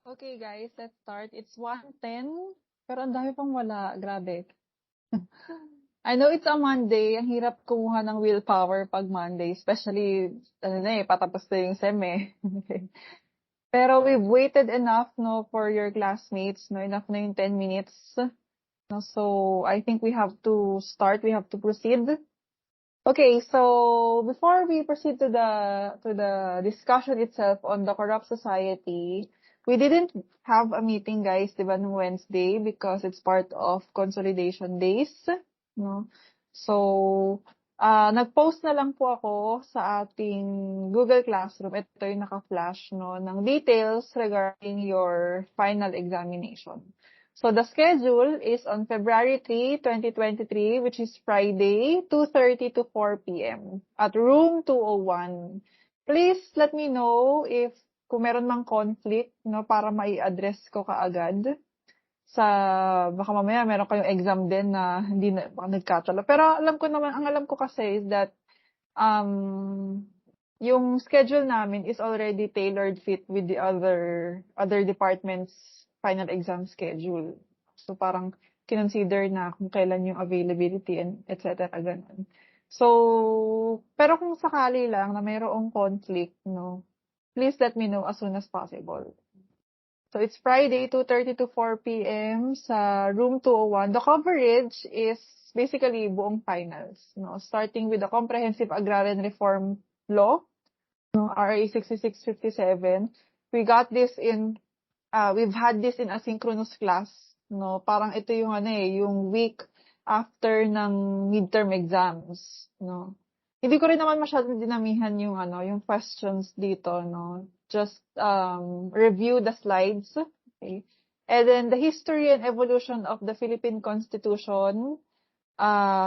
Okay, guys, let's start. It's 1:10, pero ang dami pang wala. Grabe. I know it's a Monday. Ang hirap kumuha ng willpower pag Monday, especially, patapos na yung sem eh. Okay. Pero we've waited enough, no, for your classmates, no, enough na yung 10 minutes. No, so I think we have to start. We have to proceed. Okay, so before we proceed to the discussion itself on the corrupt society, we didn't have a meeting, guys, di ba, nung Wednesday because it's part of consolidation days, no? So, nag-post na lang po ako sa ating Google Classroom. Ito yung naka-flash, no, ng details regarding your final examination. So the schedule is on February 3, 2023, which is Friday, 2:30 to 4 p.m. at room 201. Please let me know if kung meron mang conflict, no, para mai-address ko kaagad. Baka mamaya meron kayong exam din na hindi na nagkatalo. Pero ang alam ko kasi is that yung schedule namin is already tailored fit with the other departments' final exam schedule. So parang kinonsider na kung kailan yung availability and et cetera, ganun. So, pero kung sakali lang na mayroong conflict, no, please let me know as soon as possible. So it's Friday, 2:30 to 4 p.m. sa room 201. The coverage is basically buong finals, no, starting with the Comprehensive Agrarian Reform Law, no, RA 6657. We got this in we've had this in asynchronous class, no? Parang ito yung yung week after ng midterm exams, no? Hindi ko rin naman masyadong dinamihan yung yung questions dito, no? Just review the slides, okay? And then the history and evolution of the Philippine Constitution.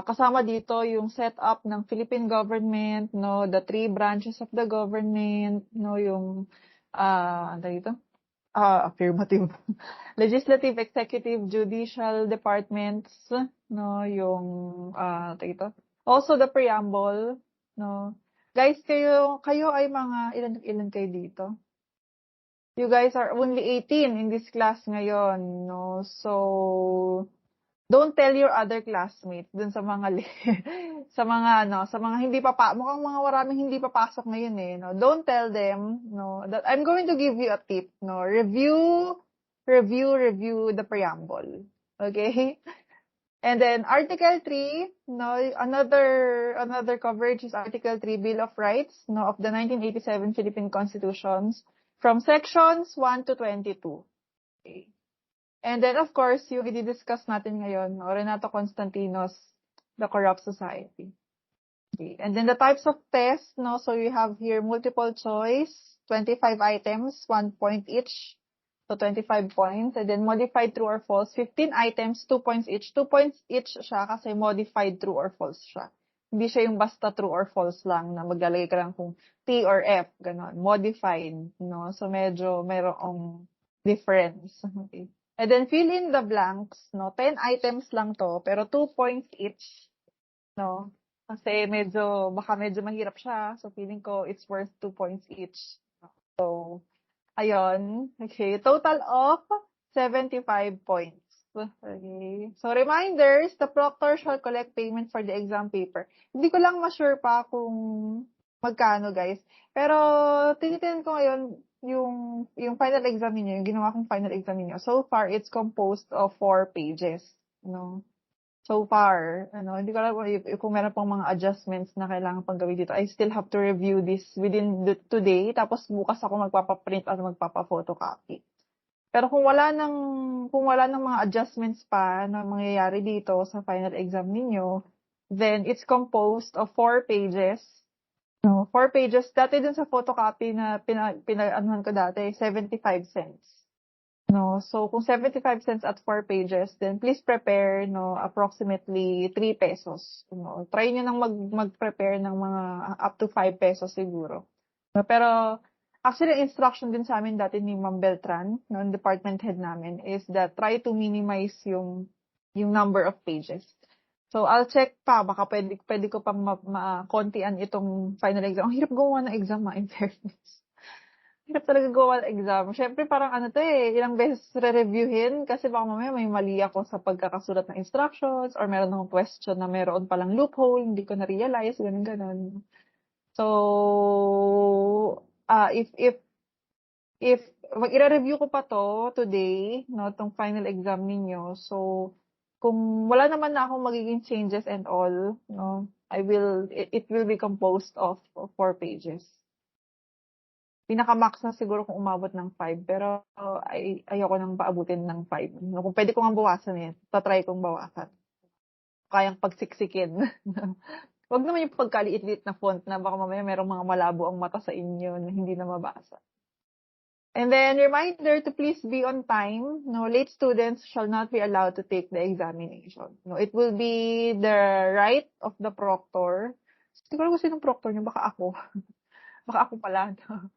Kasama dito yung setup ng Philippine government, no, the 3 branches of the government, no, yung ano dito? Affirmative. Legislative, executive, judicial departments, no, yung dito. Also the preamble, no. Guys, kayo ay mga ilan kayo dito? You guys are only 18 in this class ngayon, no. So don't tell your other classmates dun sa mga sa mga hindi mukhang mga maraming hindi papasok ngayon eh, no. Don't tell them, no, that I'm going to give you a tip, no. Review the preamble. Okay? And then Article 3, no, another coverage is Article 3 Bill of Rights, no, of the 1987 Philippine Constitutions from sections 1 to 22. Okay. And then, of course, yung i-discuss natin ngayon, no, Renato Constantinos, The Corrupt Society. Okay. And then the types of tests, no, so you have here multiple choice, 25 items, 1 point each, so 25 points. And then modified true or false, 15 items, 2 points each. 2 points each siya kasi modified true or false siya. Hindi siya yung basta true or false lang na maglalagay ka lang kung T or F, ganon. Modified, no? So medyo merong difference. Okay. And then fill in the blanks, no? 10 items lang to, pero 2 points each, no? Kasi baka medyo mahirap siya. So feeling ko it's worth 2 points each. So, ayun. Okay. Total of 75 points. Okay. So reminders, the proctor shall collect payment for the exam paper. Hindi ko lang ma-sure pa kung magkano, guys. Pero tinitingnan ko ngayon yung final exam niyo, yung ginawa kong final exam niyo. So far, it's composed of 4 pages, no? So far, hindi ko alam kung meron pang mga adjustments na kailangan pang gawin dito. I still have to review this within today, tapos bukas ako magpapa-print at magpapa-photocopy. Pero kung wala nang mga adjustments pa na mangyayari dito sa final exam niyo, then it's composed of 4 pages. No, 4 pages. Dati dun sa photocopy na pinag-anuhan ko dati, 75 cents. No, so kung 75 cents at 4 pages, then please prepare, no, approximately 3 pesos. No, try niyo nang mag-prepare ng mga up to 5 pesos siguro. No, pero actually, instruction din sa amin dati ni Ma'am Beltran, no, yung department head namin, is that try to minimize yung number of pages. So, I'll check pa. Baka pwede ko pang kontian itong final exam. Ang hirap gumawa ng exam, in fairness. Hirap talaga gawa ng exam. Siyempre parang ano 'to, ilang beses re-reviewin kasi baka mamaya may mali ako sa pagkakasulat ng instructions or meron akong question na meron palang loophole, hindi ko na-realize, gano'n. So, if ire-review ko pa 'to today 'no, 'tong final exam ninyo. So, kung wala naman na akong magiging changes and all 'no, it will be composed of 4 pages. Pinaka-max na siguro kung umabot ng 5 pero ayoko ng paabutin ng 5 'no. Kung puwede ko ngang bawasan, ta-try kong bawasan. Kayang pagsiksikin. Wag naman yung pagkaliit-liit na font na baka mamaya merong mga malabo ang mata sa inyo na hindi na mabasa. And then reminder to please be on time. No, late students shall not be allowed to take the examination. No, it will be the right of the proctor. Siguro kung sinong proctor niyo, baka ako. Baka ako pala. No?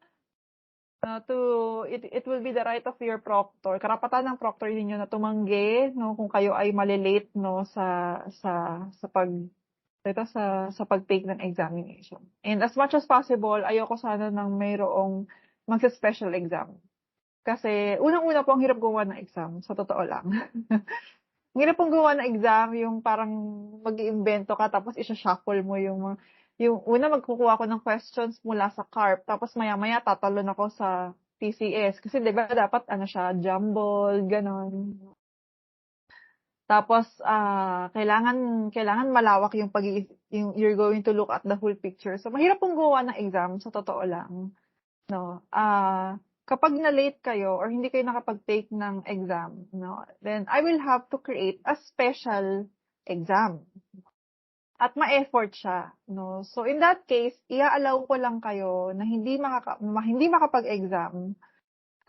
It will be the right of your proctor. Karapatan ng proctor ninyo na tumanggi no kung kayo ay malilate no sa pag-take ng examination. And as much as possible, ayoko sana nang mayroong magse-special exam. Kasi unang-una po ang hirap gumawa ng exam, sa totoo lang. Ang hirap pong gumawa ng exam, yung parang mag-iimbento ka tapos isha-shuffle mo yung una magkukuha ako ng questions mula sa CARP, tapos maya-maya tatalon ako sa TCS. Kasi 'di ba dapat ano siya, jumbled, gano'n. Tapos, kailangan malawak yung yung you're going to look at the whole picture. So, mahirap pong gumawa ng exam, sa totoo lang, 'no. Kapag na-late kayo or hindi kayo nakapag-take ng exam, 'no, then I will have to create a special exam. At ma-effort siya, 'no. So, in that case, i-a-allow ko lang kayo na hindi makapag-exam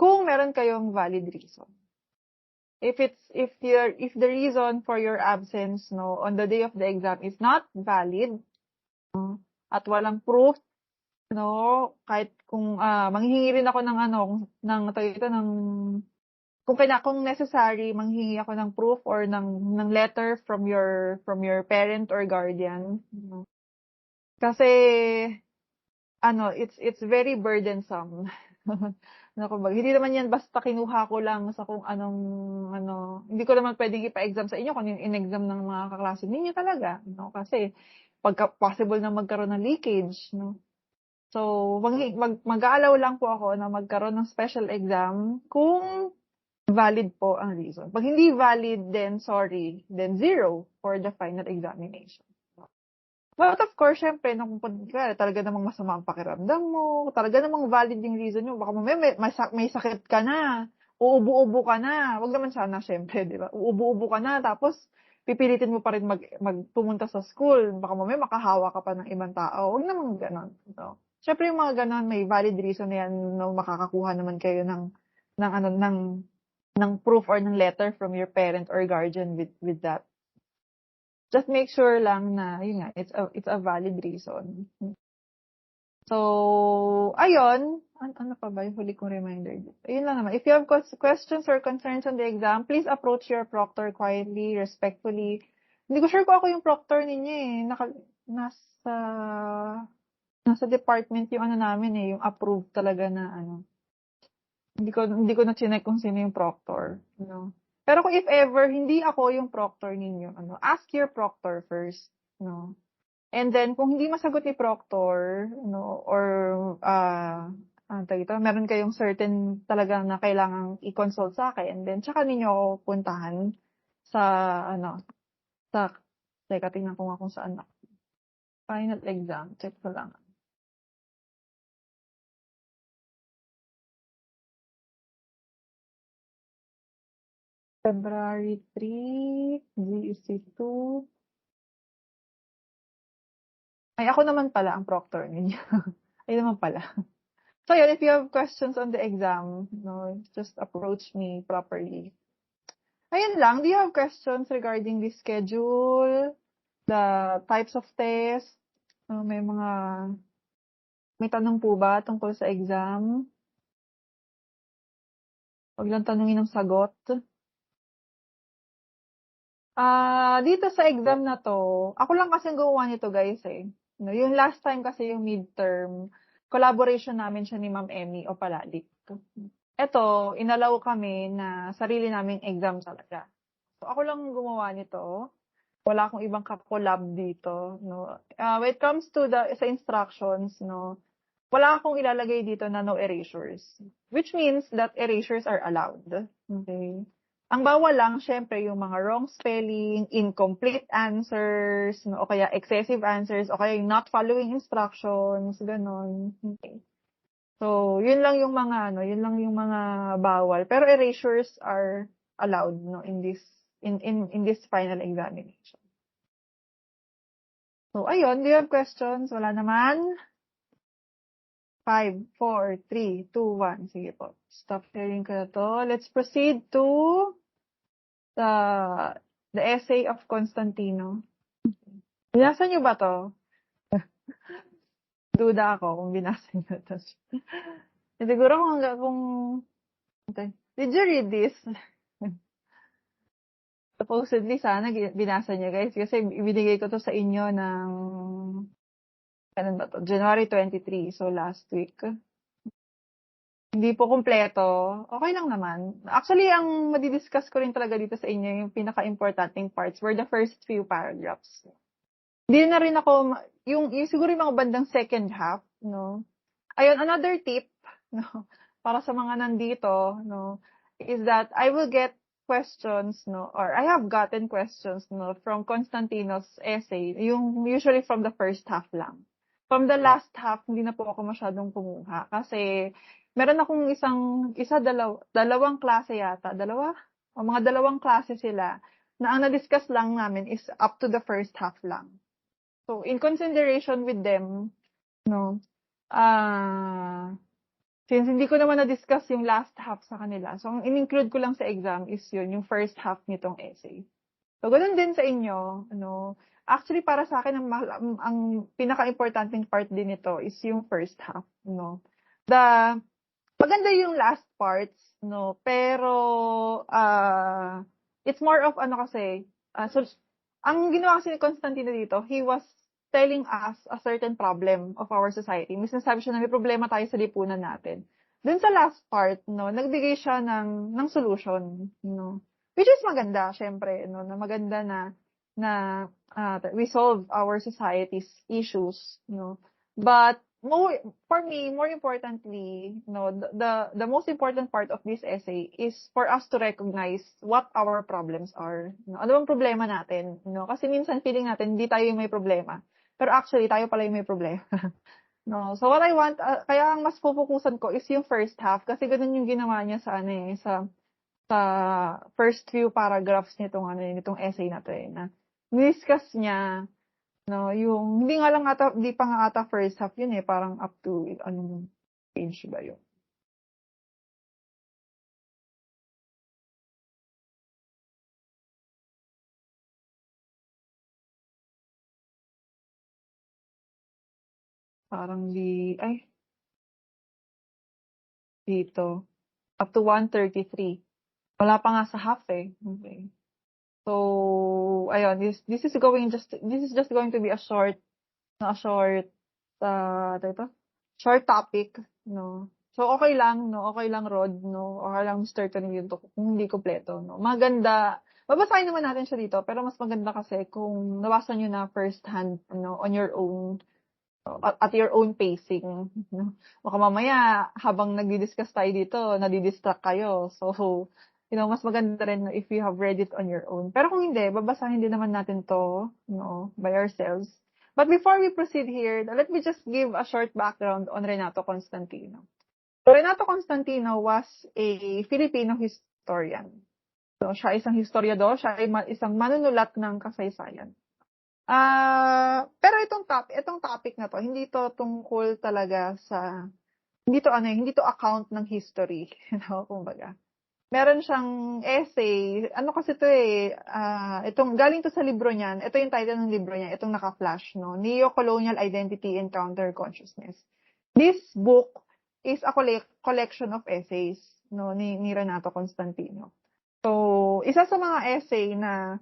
kung meron kayong valid reason. If the reason for your absence, no, on the day of the exam is not valid, at walang proof, no, kahit kung manghihingi rin ako ng kung necessary, manghihingi ako ng proof or ng letter from your parent or guardian, no. Kasi it's very burdensome. Na kumbaga, hindi naman yan basta kinuha ko lang sa kung anong hindi ko naman pwedeng ipa-exam sa inyo kung yung in-exam ng mga kaklase ninyo talaga, no? Kasi possible na magkaroon ng leakage, no? So, mag-a-allow lang po ako na magkaroon ng special exam kung valid po ang reason. Pag hindi valid, then sorry, then 0 for the final examination. But of course, syempre, talaga namang masama ang pakiramdam mo, talaga namang valid yung reason nyo, baka mamaya may sakit ka na, uubo-ubo ka na, wag naman sana syempre, di ba? Uubo-ubo ka na, tapos pipilitin mo pa rin pumunta sa school, baka mamaya makahawa ka pa ng ibang tao, wag naman ganon. No? Syempre yung mga ganon, may valid reason na yan, no, makakakuha naman kayo ng proof or ng letter from your parent or guardian with that. Just make sure lang na, yun nga, it's a valid reason. So, ayun. Ano pa ba yung huli kong reminder? Ayun lang naman. If you have questions or concerns on the exam, please approach your proctor quietly, respectfully. Hindi ko sure kung ako yung proctor ninyo nasa department yung namin yung approved talaga na Hindi ko na chinek kung sino yung proctor, no. Pero kung if ever hindi ako yung proctor ninyo, ask your proctor first, no. And then kung hindi masagot ni proctor, no, or meron kayong certain talaga na kailangang i-consult sa akin, then tsaka ninyo ako puntahan sa teka, tingnan ko nga kung saan ako. Final exam, check ko lang. February 3, GEC 2. Ay, ako naman pala ang proctor ninyo. Ay naman pala. So yun, if you have questions on the exam, no, just approach me properly. Ayun lang. Do you have questions regarding the schedule, the types of tests? May tanong po ba tungkol sa exam? Huwag lang tanungin ng sagot. Dito sa exam na to, ako lang kasi gumawa nito, guys, eh. No, yung last time kasi yung midterm, collaboration namin siya ni Ma'am Emmy Opaladik. Ito, inalaw kami na sarili naming exam talaga. So, ako lang gumawa nito. Wala akong ibang ka-collab dito, no. When it comes to sa instructions, no, wala akong ilalagay dito na no erasures, which means that erasures are allowed. Okay? Ang bawal lang, syempre, yung mga wrong spelling, incomplete answers, no, o kaya excessive answers, o kaya yung not following instructions, ganon. Okay. So, yun lang yung mga bawal. Pero erasures are allowed, no, in this final examination. So, ayun, do you have questions? Wala naman? 5, 4, 3, 2, 1. Sige po. Stop sharing ko na to. Let's proceed to the essay of Constantino. Binasa niyo ba to? Duda ako kung binasa niyo to. Siguro kung okay. Did you read this? Supposedly, sana binasa niya, guys. Kasi ibinigay ko to sa inyo ng kailan ba to? January 23. So, last week. Hindi po kumpleto. Okay lang naman. Actually, ang madidiscuss ko rin talaga dito sa inyo, yung pinaka-importanting parts were the first few paragraphs. Hindi na rin ako, yung siguro yung mga bandang second half, no? Ayun, another tip, no? Para sa mga nandito, no? Is that I will get questions, no? Or I have gotten questions, no? From Constantino's essay, yung usually from the first half lang. From the last half, hindi na po ako masyadong kumuha. Kasi, meron akong dalawang klase yata. Mga dalawang klase sila na ang na-discuss lang namin is up to the first half lang. So, in consideration with them, no, since hindi ko naman na-discuss yung last half sa kanila, so ang in-include ko lang sa exam is yun, yung first half nitong essay. So, ganun din sa inyo, no. Actually, para sa akin, ang pinaka-importanting part din nito is yung first half, no. Maganda yung last parts, no, pero it's more of kasi, so ang ginawa kasi ni Constantino dito, he was telling us a certain problem of our society. May sinasabi siya na may problema tayo sa lipunan natin. Dun sa last part, no, nagbigay siya ng solution, no. Which is maganda, syempre, no, na maganda na we solve our society's issues, no. But for me, more importantly, no, the most important part of this essay is for us to recognize what our problems are. No? Ano bang problema natin? No? Kasi minsan feeling natin hindi tayo yung may problema. Pero actually, tayo pala yung may problema. No? So what I want, kaya ang mas pupukusan ko is yung first half kasi ganun yung ginawa niya sa first few paragraphs nitong essay na to na discuss niya, no, yung hindi pa nga ata first half yun parang up to anong page ba yun? Parang dito up to 133. Wala pa nga sa half Okay. So, ayun, this is just going to be a short short topic, no. So, okay lang, no. Okay lang, Rod, no. Okay lang, Mr. Tony, yun to, kung hindi kompleto, no. Maganda. Babasahin naman natin siya dito, pero mas maganda kasi kung nabasa nyo na first hand, no, on your own, at your own pacing, no. Baka mamaya, habang nagdi-discuss tayo dito, nadidistract kayo. So, mas maganda rin if you have read it on your own. Pero kung hindi, babasahin din naman natin to, no, by ourselves. But before we proceed here, let me just give a short background on Renato Constantino. Renato Constantino was a Filipino historian. So, siya isang historiador, siya ay isang manunulat ng kasaysayan. Pero itong topic na to, hindi to tungkol talaga hindi to account ng history, kumbaga. Meron siyang essay, kasi to itong galing to sa libro niyan, ito yung title ng libro niya, itong naka-flash, no, Neo-Colonial Identity and Counter-Consciousness. This book is a collection of essays, no, ni Renato Constantino. So, isa sa mga essay na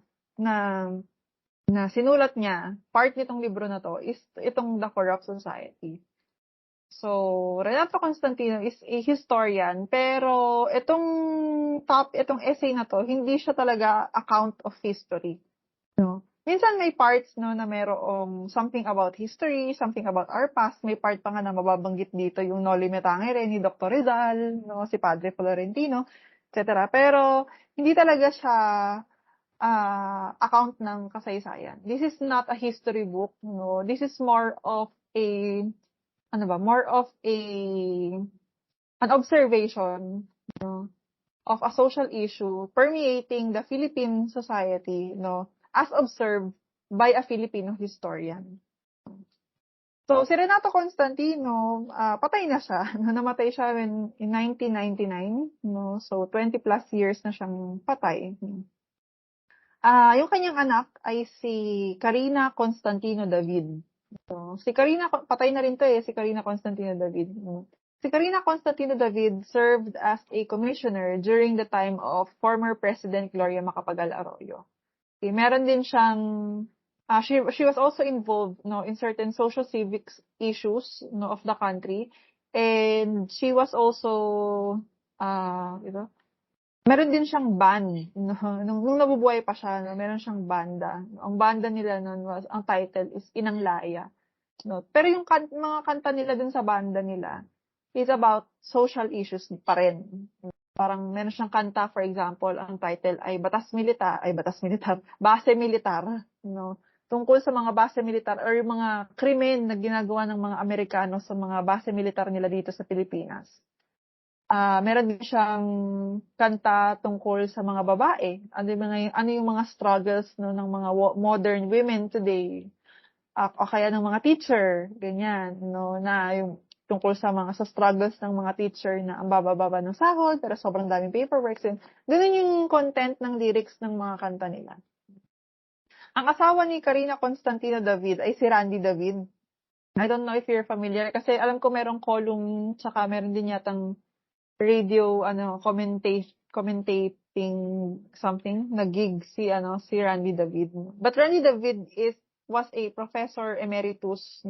sinulat niya, part nitong libro na to, is itong The Corrupt Society. So, Renato Constantino is a historian, pero itong essay na 'to, hindi siya talaga account of history, 'no. Minsan may parts 'no, na merong something about history, something about our past, may part pa nga na mababanggit dito yung Noli Me Tangere ni Dr. Rizal 'no, si Padre Florentino, et cetera. Pero hindi talaga siya, account ng kasaysayan. This is not a history book 'no, this is more of a more of an observation of a social issue permeating the Philippine society, as observed by a Filipino historian. So, si Renato Constantino, patay na siya. Namatay siya in 1999, So, 20 plus years na siyang patay. Yung kanyang anak ay si Karina Constantino David. So, patay na rin to si Karina Constantino David. Si Karina Constantino David served as a commissioner during the time of former President Gloria Macapagal Arroyo. Meron din siyang, she was also involved in certain social civics issues of the country. And she was also, meron din siyang band. Nung nabubuhay pa siya, meron siyang banda. Ang banda nila ang title is Inang Laya. Pero yung mga kanta nila dun sa banda nila is about social issues pa rin. Parang meron siyang kanta, for example, ang title ay Base Militar, tungkol sa mga base militar or yung mga krimen na ginagawa ng mga Amerikano sa mga base militar nila dito sa Pilipinas. Meron din siyang kanta tungkol sa mga babae. Ano yung mga struggles ng mga modern women today. O kaya ng mga teacher, ganyan, na yung tungkol sa struggles ng mga teacher na ang baba-baba ng sahod, pero sobrang daming paperwork. Ganun yung content ng lyrics ng mga kanta nila. Ang asawa ni Karina Constantino David ay si Randy David. I don't know if you're familiar, kasi alam ko merong column, tsaka meron din yatang radio, commentating something, nag-gig si Randy David. But Randy David was a professor emeritus,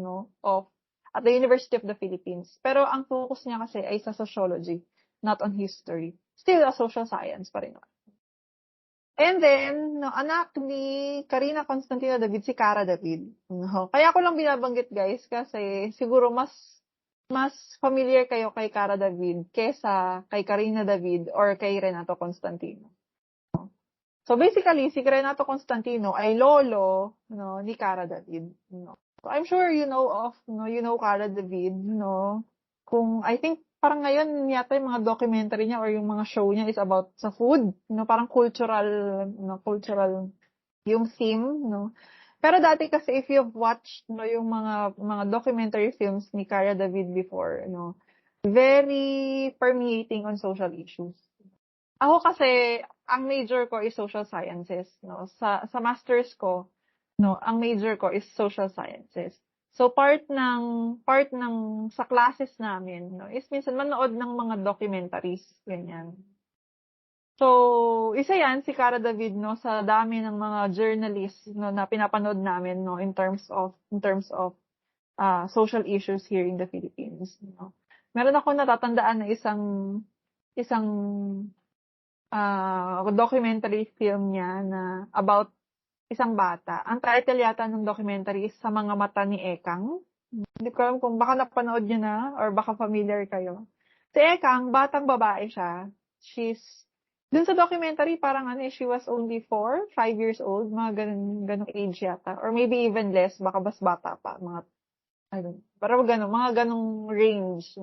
at the University of the Philippines. Pero ang focus niya kasi ay sa sociology, not on history. Still a social science pa rin. And then, anak ni Karina Constantino David, si Cara David. Kaya ko lang binabanggit, guys, kasi siguro mas familiar kayo kay Cara David kesa kay Karina David or kay Renato Constantino. So basically, si Renato Constantino ay lolo ni Cara David. So I'm sure you know Cara David, Kung I think parang ngayon yata yung mga documentary niya or yung mga show niya is about sa food, parang cultural yung theme, Pero dati kasi if you've watched yung mga documentary films ni Cara David before, very permeating on social issues. Ako kasi ang major ko is social sciences, Sa masters ko, ang major ko is social sciences. So part ng sa classes namin, is minsan manood ng mga documentaries, ganyan. So, isa yan si Cara David sa dami ng mga journalists na pinapanood namin in terms of social issues here in the Philippines, Meron ako natatandaan na isang documentary film niya na about isang bata. Ang title yata ng documentary is Sa Mga Mata ni Ekang. Hindi ko alam kung baka napanood niyo na or baka familiar kayo. Si Ekang, batang babae siya. Dun sa documentary, parang she was only 4, 5 years old, mga ganong age yata. Or maybe even less, baka mas bata pa. Pero mga ganong range,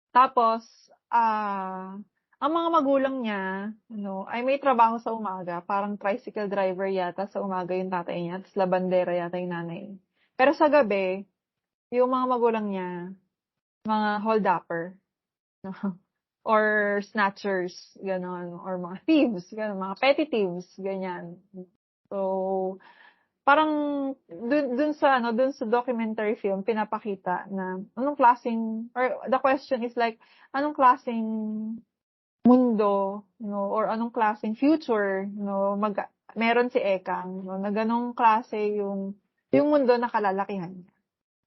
Tapos, ang mga magulang niya, ay may trabaho sa umaga, parang tricycle driver yata sa umaga yung tatay niya, tapos labandera yata yung nanay. Pero sa gabi, yung mga magulang niya, mga hold-upper, or snatchers, gano'n, or mga thieves, gano'n, mga petty thieves, ganyan. So, parang dun sa documentary film pinapakita na anong klaseng, or the question is like, anong klaseng mundo, or anong klaseng future, meron si Ekang, na ganong klase yung mundo na kalalakihan niya.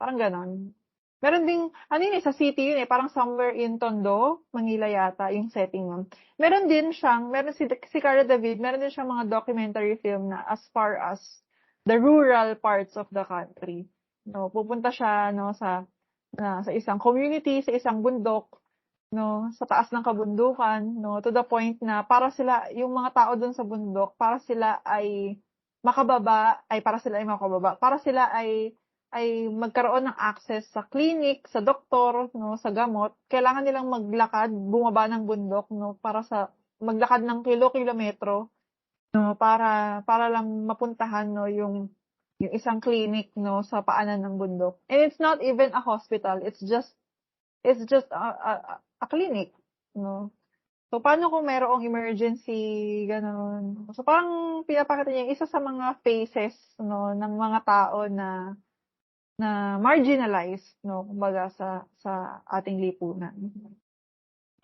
Parang ganon. Meron ding ano yun, sa city yun, parang somewhere in Tondo, Manila yata yung setting nun. Meron si Cara David, meron din siyang mga documentary film na as far as the rural parts of the country. No, pupunta siya sa isang community, sa isang bundok, no, sa taas ng kabundukan, no, to the point na yung mga tao doon sa bundok, para sila ay makababa, para sila ay magkaroon ng access sa clinic, sa doktor, no, sa gamot, kailangan nilang maglakad, bumaba ng bundok, no, maglakad ng kilometro, no, para lang mapuntahan, no, yung isang clinic, no, sa paanan ng bundok. And it's not even a hospital, it's just a clinic, no. So, paano kung merong emergency, gano'n. So, parang pinapakita niya yung isa sa mga phases, no, ng mga tao na marginalized, no, kumbaga sa ating lipunan.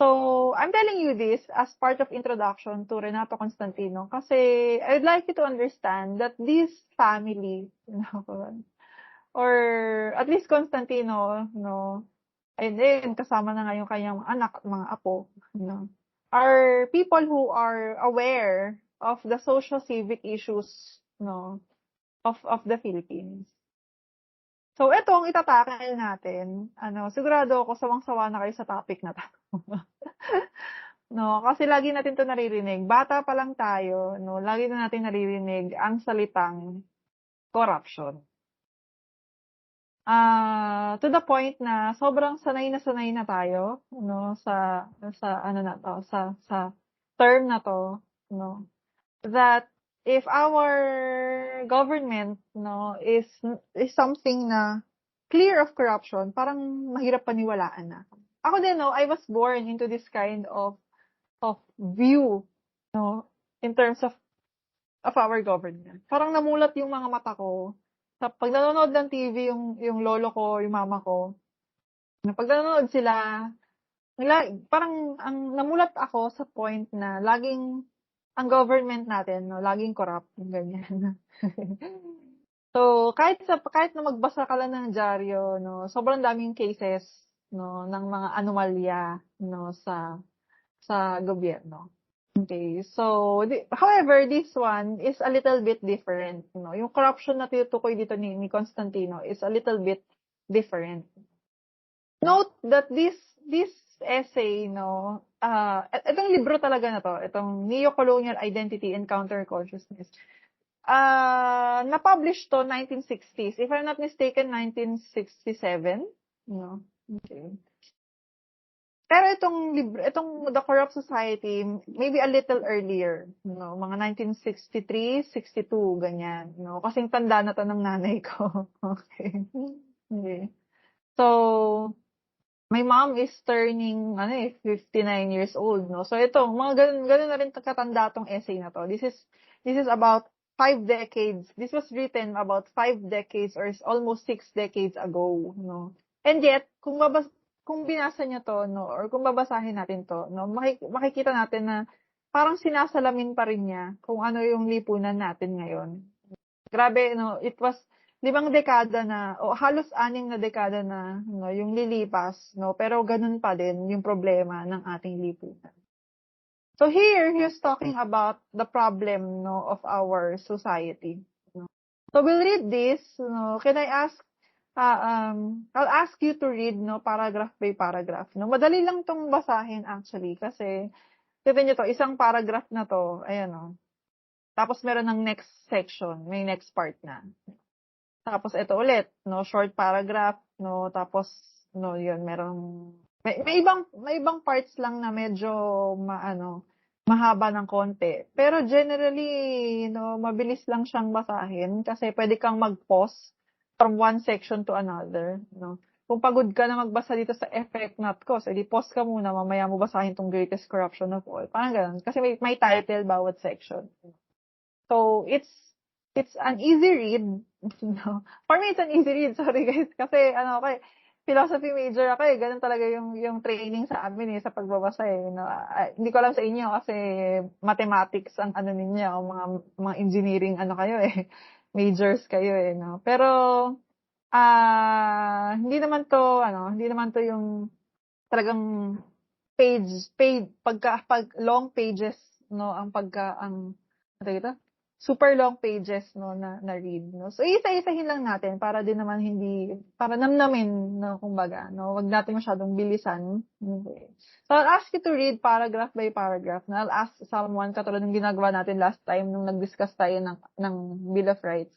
So, I'm telling you this as part of introduction to Renato Constantino kasi I'd like you to understand that this family, or at least Constantino, no, and then kasama na nga yung kanyang anak at mga apo, no, are people who are aware of the social civic issues, no, of the Philippines. So, etong itatakil natin, sigurado ako sawang-sawa na kayo sa topic na 'to. No, kasi lagi natin 'to naririnig. Bata pa lang tayo, no, lagi na natin naririnig ang salitang corruption. To the point na sobrang sanay na tayo, no, sa ano na 'to, sa term na 'to, no, that if our government, no, is something na clear of corruption, parang mahirap paniwalaan na. Ako din, no, I was born into this kind of view, no, in terms of our government. Parang namulat yung mga mata ko sa pag nanonood ng TV yung lolo ko, yung mama ko. Na pag nanonood sila, parang ang namulat ako sa point na laging ang government natin, no, laging corrupt, ganyan. So, kahit na magbasa ka lang ng dyaryo, no, sobrang daming cases, no, ng mga anomalya, no, sa gobyerno. Okay. So, however, this one is a little bit different, no. Yung corruption na tinutukoy dito ni Constantino is a little bit different. Note that this essay, no, itong libro talaga na 'to, itong Neo-Colonial Identity and Counter-Consciousness. Na-publish 'to 1960s. If I'm not mistaken, 1967, no. Okay. Pero itong The Corrupt Society, maybe a little earlier, no, mga 1963, 62, ganyan, no. Kasing tanda na 'to ng nanay ko. Okay. Okay. So, my mom is turning 59 years old, no. So ito, mga ganun na rin katanda tong essay na 'to. This is about 5 decades. This was written about 5 decades or almost 6 decades ago, no. And yet, kung binasa niyo 'to, no, or kung babasahin natin 'to, no, makikita natin na parang sinasalamin pa rin niya kung ano yung lipunan natin ngayon. Grabe, no, it was 5 dekada na o halos 6 na dekada na, no, yung lilipas, no, pero ganun pa din yung problema ng ating lipunan. So here, he's talking about the problem, no, of our society, no. So we'll read this, no. Can I ask I'll ask you to read, no, paragraph by paragraph, no. Madali lang 'tong basahin actually kasi tignan niyo 'to, isang paragraph na 'to, ayan, oh. Tapos meron ng next section, may next part na. Tapos ito ulit, no, short paragraph, no, tapos no, 'yun may ibang parts lang na medyo mahaba ng konti. Pero generally, no, mabilis lang siyang basahin kasi pwede kang mag-pause from one section to another, no. Kung pagod ka na magbasa dito sa effect not cause, edi pause ka muna, mamaya mo basahin tong Greatest Corruption of All. Parang gano'n. Kasi may title bawat section. So, it's an easy read. No. For me, it's an easy read. Sorry guys. Kasi philosophy major ako eh. Ganun talaga yung training sa amin sa pagbabasa eh. No? Hindi ko alam sa inyo kasi mathematics ang ninyo, mga engineering kayo eh. Majors kayo eh. No? Pero hindi naman to yung talagang pag long pages, no, ang super long pages, no, na read, no. So, isa-isahin lang natin para din naman para namnamin, no, kumbaga, no, wag natin masyadong bilisan. Okay. So, I'll ask you to read paragraph by paragraph. Na I'll ask someone, katulad ng ginagawa natin last time nung nag-discuss tayo ng Bill of Rights.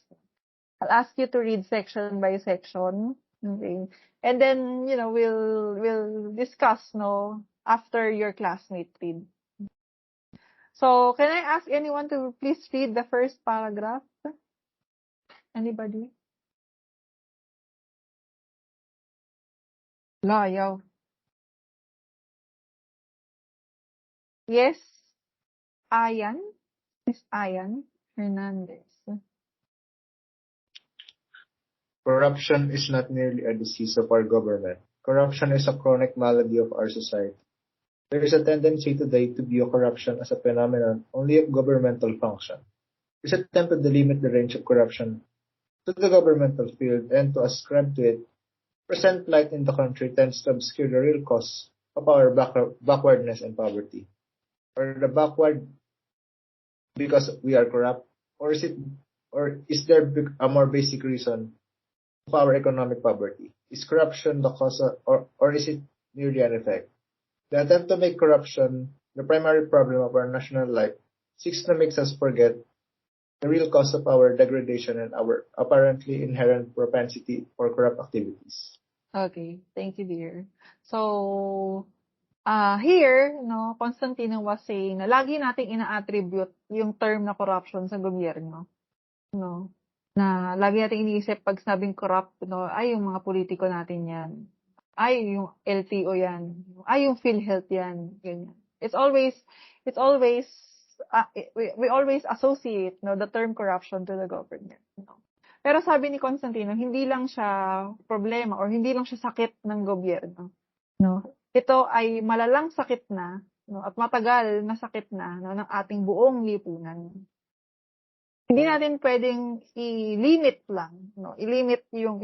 I'll ask you to read section by section. Okay. And then, we'll discuss, no, after your classmate read. So, can I ask anyone to please read the first paragraph? Anybody? Layaw. Yes, Ayan. Miss Ayan Hernandez. Corruption is not merely a disease of our government. Corruption is a chronic malady of our society. There is a tendency today to view corruption as a phenomenon only of governmental function. This attempt to delimit the range of corruption to the governmental field and to ascribe to it present light in the country tends to obscure the real cause of our backwardness and poverty. Are the backward because we are corrupt, or is there a more basic reason of our economic poverty? Is corruption the cause or is it merely an effect? The attempt to make corruption the primary problem of our national life seeks to make us forget the real cause of our degradation and our apparently inherent propensity for corrupt activities. Okay, thank you, dear. So, here, no, Constantino was saying na lagi nating ina-attribute yung term na corruption sa gobyerno, no? Na lagi nating iniisip pag sabing corrupt, no, ay yung mga politiko natin yan. Ay yung LTO yan. Ay yung PhilHealth yan. Ganyan. It's always we always associate, no, the term corruption to the government, no? Pero sabi ni Constantino, hindi lang siya problema or hindi lang siya sakit ng gobyerno, no? Ito ay malalang sakit na, no, at matagal na sakit na, no, ng ating buong lipunan. Hindi natin pwedeng i-limit lang, no, i-limit yung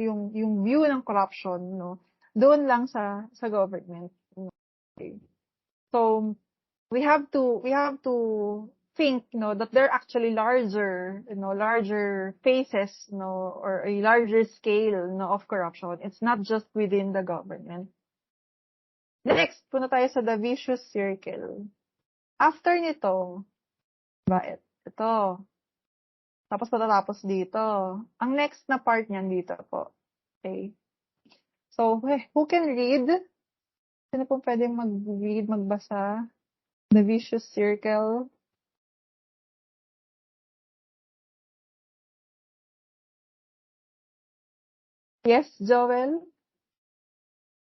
view ng corruption, no, doon lang sa government. Okay. So we have to think, no, that there are actually larger phases, no, or a larger scale, no, of corruption. It's not just within the government. Next, punta tayo sa the vicious circle. After nito, ito. Tapos patatapos dito. Ang next na part niyan dito po. Okay. So, who can read? Sino po pwedeng mag-read, magbasa? The vicious circle. Yes, Joel?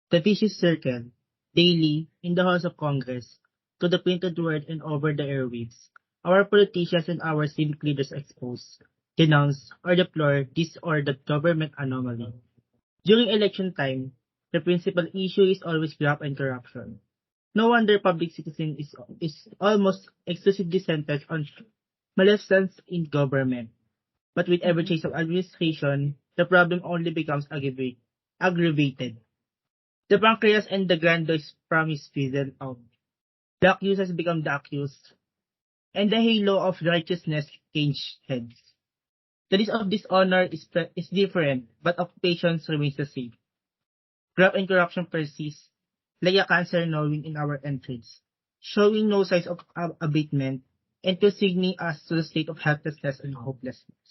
The vicious circle, daily, in the House of Congress, to the printed word and over the airwaves, our politicians and our civic leaders expose, denounce, or deplore this or that government anomaly. During election time, the principal issue is always graft and corruption. No wonder public citizen is almost exclusively centered on malfeasance in government. But with every change of administration, the problem only becomes aggravated. The pancreas and the grandiose promise fizzle out. The accused has become the accused, and the halo of righteousness changed heads. The list of dishonor is different, but occupations remains the same. Graft and corruption persists, like a cancer gnawing in our entrails, showing no signs of abatement, and consigning us to the state of helplessness and hopelessness.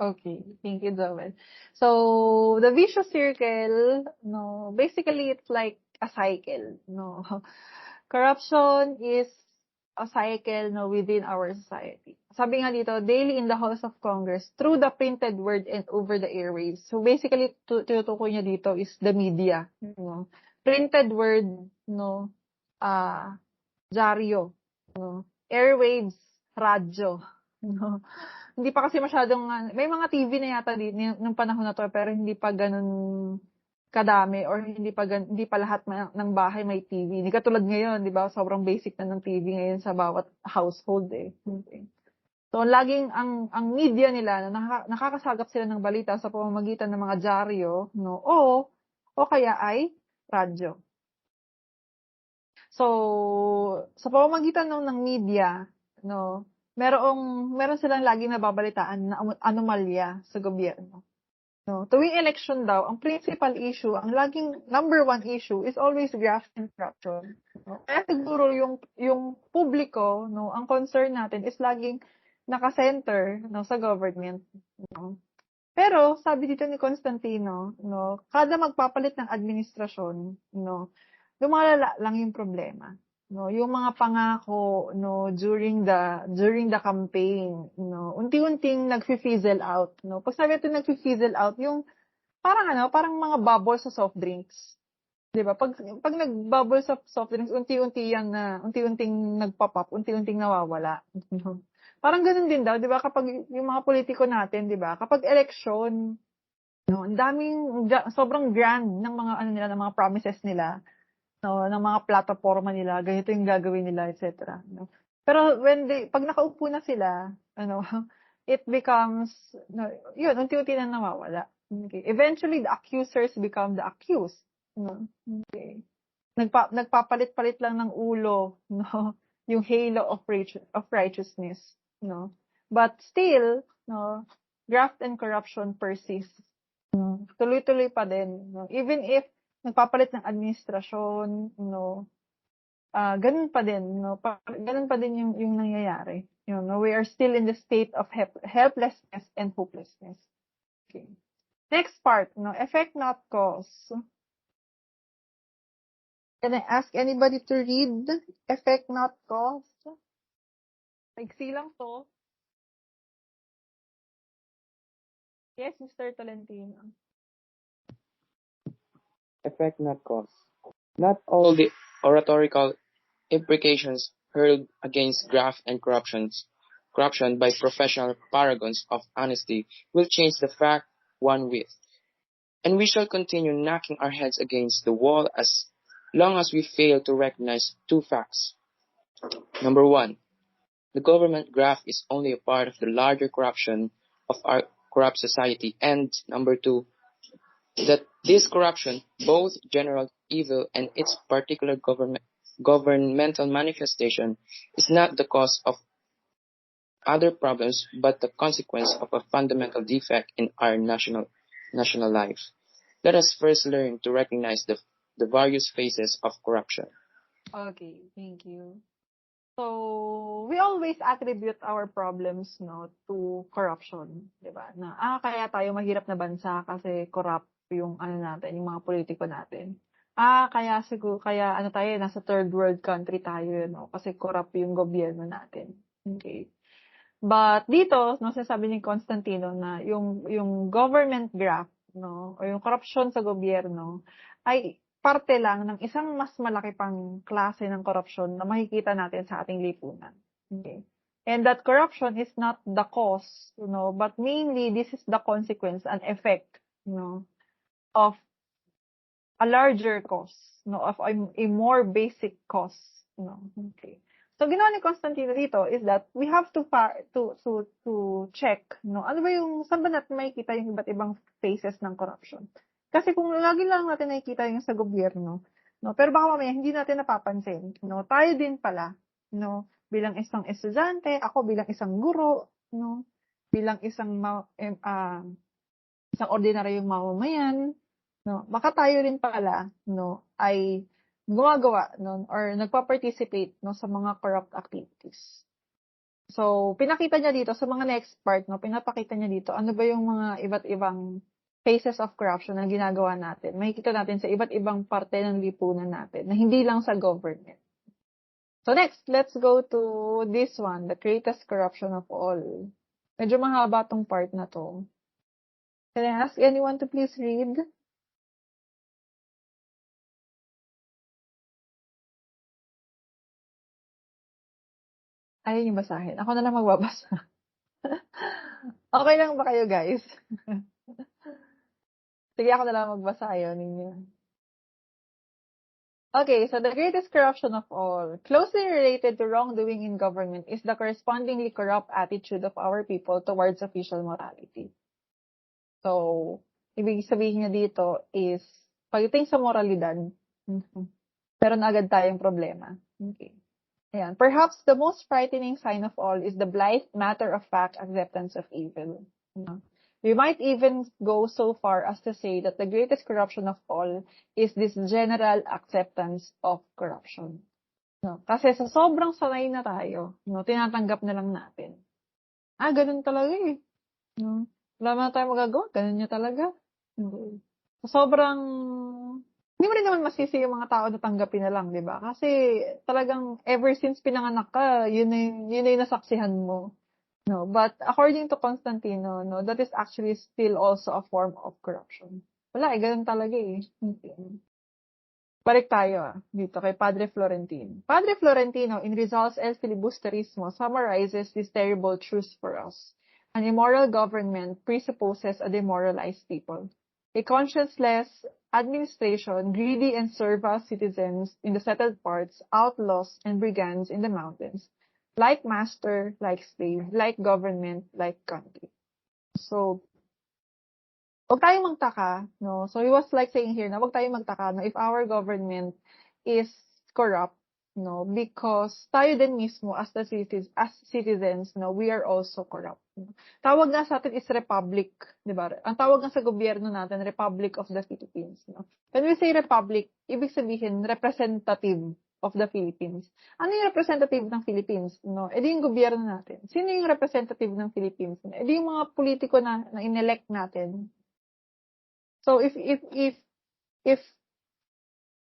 Okay, thank you, Joel. So, the vicious circle, no, basically it's like a cycle, no. Corruption is a cycle, no, within our society. Sabi nga dito, daily in the House of Congress, through the printed word and over the airwaves. So, basically, tinutukoy niya dito is the media, no. Printed word, no, dyaryo, no. Airwaves, radyo, no. Hindi pa kasi masyadong, may mga TV na yata nung panahon na to, pero hindi pa ganun kadami or hindi pa lahat ng bahay may TV. Hindi katulad ngayon, di ba? Sobrang basic na ng TV ngayon sa bawat household eh. Okay. So, laging ang media nila, nakakasagap sila ng balita sa pamamagitan ng mga dyaryo, no, o kaya ay radyo. So, sa pamamagitan ng media, no, meron silang laging nababalitaan na anomalya sa gobyerno. No, tuwing election daw, ang principal issue, ang laging number one issue is always graft and corruption. No? Kaya siguro yung publiko, no, ang concern natin is laging naka-center, no, sa government. No? Pero sabi dito ni Constantino, no, kada magpapalit ng administrasyon, no, lumalala lang yung problema. No, yung mga pangako, no, during the campaign, no, unti-unting nagfi-fizzle out, no. Pag sabi natin nagfi-fizzle out, yung parang mga bubbles sa soft drinks. 'Di ba? Pag nag-bubble sa soft drinks, unti-unting nagpop-up, unti-unting nawawala. No? Parang ganoon din daw, 'di ba, kapag yung mga politiko natin, 'di ba, kapag election, no, ang daming sobrang grand ng mga nila, ng mga promises nila. No, ng mga plataporma nila, ganito yung gagawin nila, etc. No? Pero pag nakaupo na sila, it becomes, no, yun, unti-unti na nawawala. Okay. Eventually, the accusers become the accused. No? Okay. Nagpapalit-palit lang ng ulo, no, yung halo of righteousness. No? But still, no, graft and corruption persists. No? Tuloy-tuloy pa din. No? Even if nagpapalit ng administrasyon, no, ganun pa din, no, ganun pa din yung nangyayari. You know, we are still in the state of helplessness and hopelessness. Okay. Next part, no, effect not cause. Can I ask anybody to read effect not cause? Maiksi lang to. Yes, Mr. Tolentino. Effect not cause. Not all the oratorical imprecations hurled against graft and corruption by professional paragons of honesty will change the fact one with. And we shall continue knocking our heads against the wall as long as we fail to recognize two facts. Number one, the government graft is only a part of the larger corruption of our corrupt society. And number two, that this corruption, both general evil and its particular governmental manifestation, is not the cause of other problems, but the consequence of a fundamental defect in our national life. Let us first learn to recognize the various phases of corruption. Okay, thank you. So, we always attribute our problems, no, to corruption, 'di ba? Na kaya tayo mahirap na bansa kasi corrupt yung natin, yung mga politiko natin. Kaya tayo nasa third world country tayo, no, kasi corrupt yung gobyerno natin. Okay. But dito, no, sinasabi ni Constantino na yung government graft, no, o yung corruption sa gobyerno ay parte lang ng isang mas malaki pang klase ng corruption na makikita natin sa ating lipunan. Okay. And that corruption is not the cause, but mainly this is the consequence and effect, of a larger cause, of a more basic cause, Okay. So ginawa ni Constantino dito is that we have to check, ano ba saan ba natin makikita yung iba't ibang phases ng corruption? Kasi kung lagi lang natin nakikita yung sa gobyerno, pero baka mamaya hindi natin napapansin, tayo din pala, bilang isang estudyante, ako bilang isang guro, bilang isang ordinaryong mamamayan, baka tayo rin pala, ay gumagawa, or nagpa-participate, sa mga corrupt activities. So, pinakita niya dito, sa mga next part, pinapakita niya dito, ano ba yung mga iba't ibang phases of corruption na ginagawa natin. Makikita natin sa iba't ibang parte ng lipunan natin, na hindi lang sa government. So next, let's go to this one, the greatest corruption of all. Medyo mahaba tong part na to. Can I ask anyone to please read? Ayaw niyo basahin. Ako na lang magbabasa. Okay lang ba kayo, guys? Sige, ako na lang magbasa. Ayaw ninyo. Okay, so the greatest corruption of all, closely related to wrongdoing in government, is the correspondingly corrupt attitude of our people towards official morality. So, ibig sabihin niya dito is, pagdating sa moralidad, meron agad tayong problema. Okay. Ayan. Perhaps the most frightening sign of all is the blithe matter-of-fact acceptance of evil. We might even go so far as to say that the greatest corruption of all is this general acceptance of corruption. Kasi sa sobrang sanay na tayo, tinatanggap na lang natin. Ganun talaga eh. Wala na tayo magagawa, ganun niya talaga. Sa sobrang, hindi mo rin naman masisi yung mga tao na tanggapin na lang, di ba? Kasi talagang ever since pinanganak ka, yun na yung nasaksihan mo. But according to Constantino, that is actually still also a form of corruption. Wala ganun talaga eh. Balik tayo dito kay Padre Florentino. Padre Florentino, in Rizal's El Filibusterismo, summarizes this terrible truth for us. An immoral government presupposes a demoralized people. A conscienceless administration, greedy and servile citizens in the settled parts, outlaws and brigands in the mountains. Like master, like slave, like government, like country. So, wag tayong magtaka, So he was like saying here na wag tayong magtaka, if our government is corrupt, because tayo din mismo as citizens, we are also corrupt. Tawag nga sa atin is republic, di ba? Ang tawag nga sa gobyerno natin, Republic of the Philippines, When we say republic, ibig sabihin representative of the Philippines. Ano yung representative ng Philippines? Edi yung gobyerno natin. Sino yung representative ng Philippines? Edi yung mga politiko na inelect natin. So if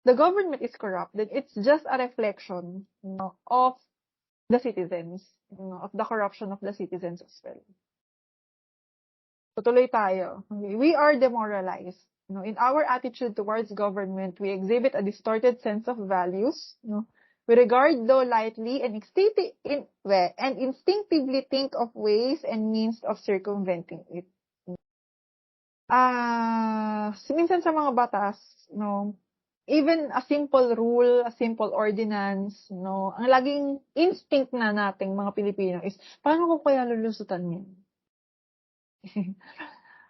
the government is corrupt, then it's just a reflection, of the citizens, of the corruption of the citizens as well. Tutuloy tayo. Okay. We are demoralized. In our attitude towards government, we exhibit a distorted sense of values. We regard though lightly and instinctively think of ways and means of circumventing it. Minsan sa mga batas, even a simple rule, a simple ordinance, ang laging instinct na nating mga Pilipino is, paano ko kaya lulusutan yan?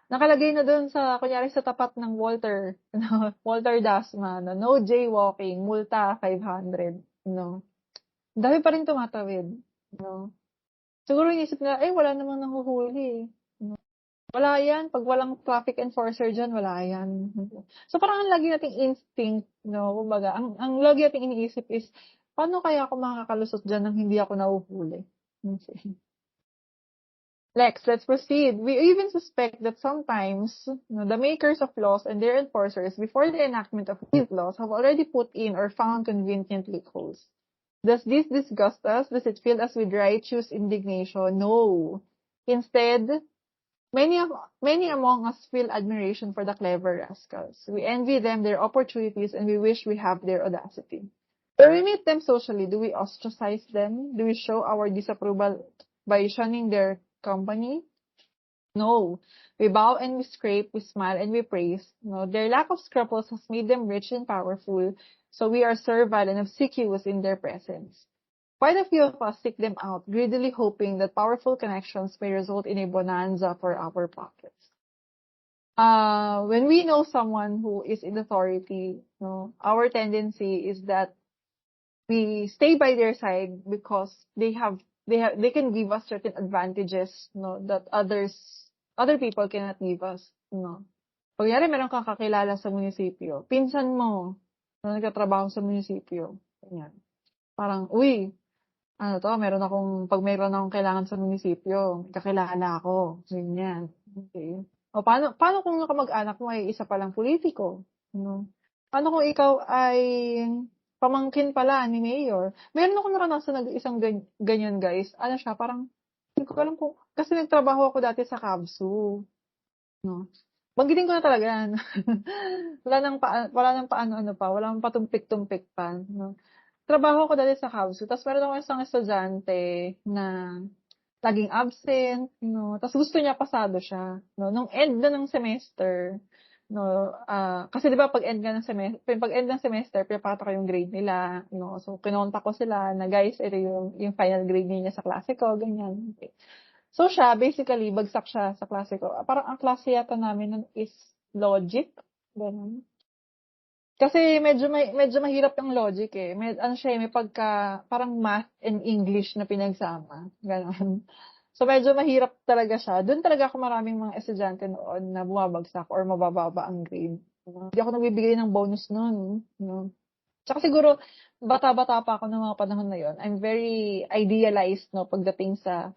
Nakalagay na doon sa, kunyari sa tapat ng Walter Dasma, no jaywalking, multa 500, Dami pa rin tumatawid, Siguro inisip na, wala namang nanguhuli, Wala yan. Pag walang traffic enforcer dyan, wala yan. So, parang ang lagi nating instinct, kumbaga, ang lagi nating iniisip is, paano kaya ako makakalusot dyan nang hindi ako nahuhuli? Let's proceed. We even suspect that sometimes the makers of laws and their enforcers, before the enactment of these laws, have already put in or found convenient loopholes. Does this disgust us? Does it fill us with righteous indignation? No. Instead, many among us feel admiration for the clever rascals. We envy them their opportunities and we wish we have their audacity. When we meet them socially, do we ostracize them? Do we show our disapproval by shunning their company? No. We bow and we scrape, we smile and we praise. Their lack of scruples has made them rich and powerful, so we are servile and obsequious in their presence. Quite a few of us seek them out, greedily hoping that powerful connections may result in a bonanza for our pockets. When we know someone who is in authority, our tendency is that we stay by their side because they can give us certain advantages, that other people cannot give us, Kunyari, meron kang kakilala sa munisipyo, pinsan mo, nagtatrabaho sa munisipyo, ganyan. Parang, pag meron akong kailangan sa munisipyo, kakilala ako, ganyan. Okay. O, paano kung kamag-anak mo ay isa palang politiko? Paano kung ikaw ay pamangkin pala ni Mayor? Meron akong naranasan na isang ganyan, guys. Siya, parang, hindi ko alam kung, kasi nagtrabaho ako dati sa KABSU. Banggitin ko na talaga yan. wala nang patumpik-tumpik pa. Trabaho ko dati sa KABSU, tapos meron ako isang estudyante na laging absent, tapos gusto niya pasado siya. Nung end na ng semester, no, kasi 'di ba pag end ng semester pinapakita ko yung grade nila, no. So kinontak ko sila na, "Guys, ito yung final grade niya sa klase ko," ganyan. So siya, basically, bagsak siya sa klase ko. Parang ang klase yata namin nun is logic, gano'n. Kasi medyo mahirap yung logic eh. Ano siya, may pagka, parang math and English na pinagsama, gano'n. So medyo mahirap talaga siya. Doon talaga ako maraming mga estudyante noon na bumabagsak or mabababa ang grade. Hindi ako nagbibigay ng bonus noon, no. Tsaka siguro bata-bata pa ako ng mga panahon na yon. I'm very idealized, no, pagdating sa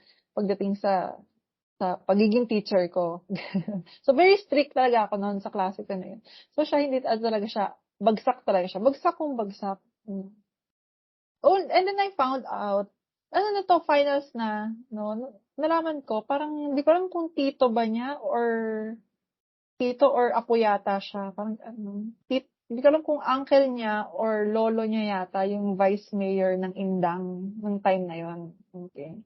pagiging teacher ko. So very strict talaga ako noon sa klase ko na yun. So siya hindi talaga siya, bagsak talaga siya. Bagsak kung bagsak. Oh, and then I found out, ano na to, finals na, no, nalaman ko, parang, hindi ko alam kung tito ba niya or apo yata siya. Parang, hindi ko alam kung uncle niya or lolo niya yata yung vice mayor ng Indang ng time na yon. Okay.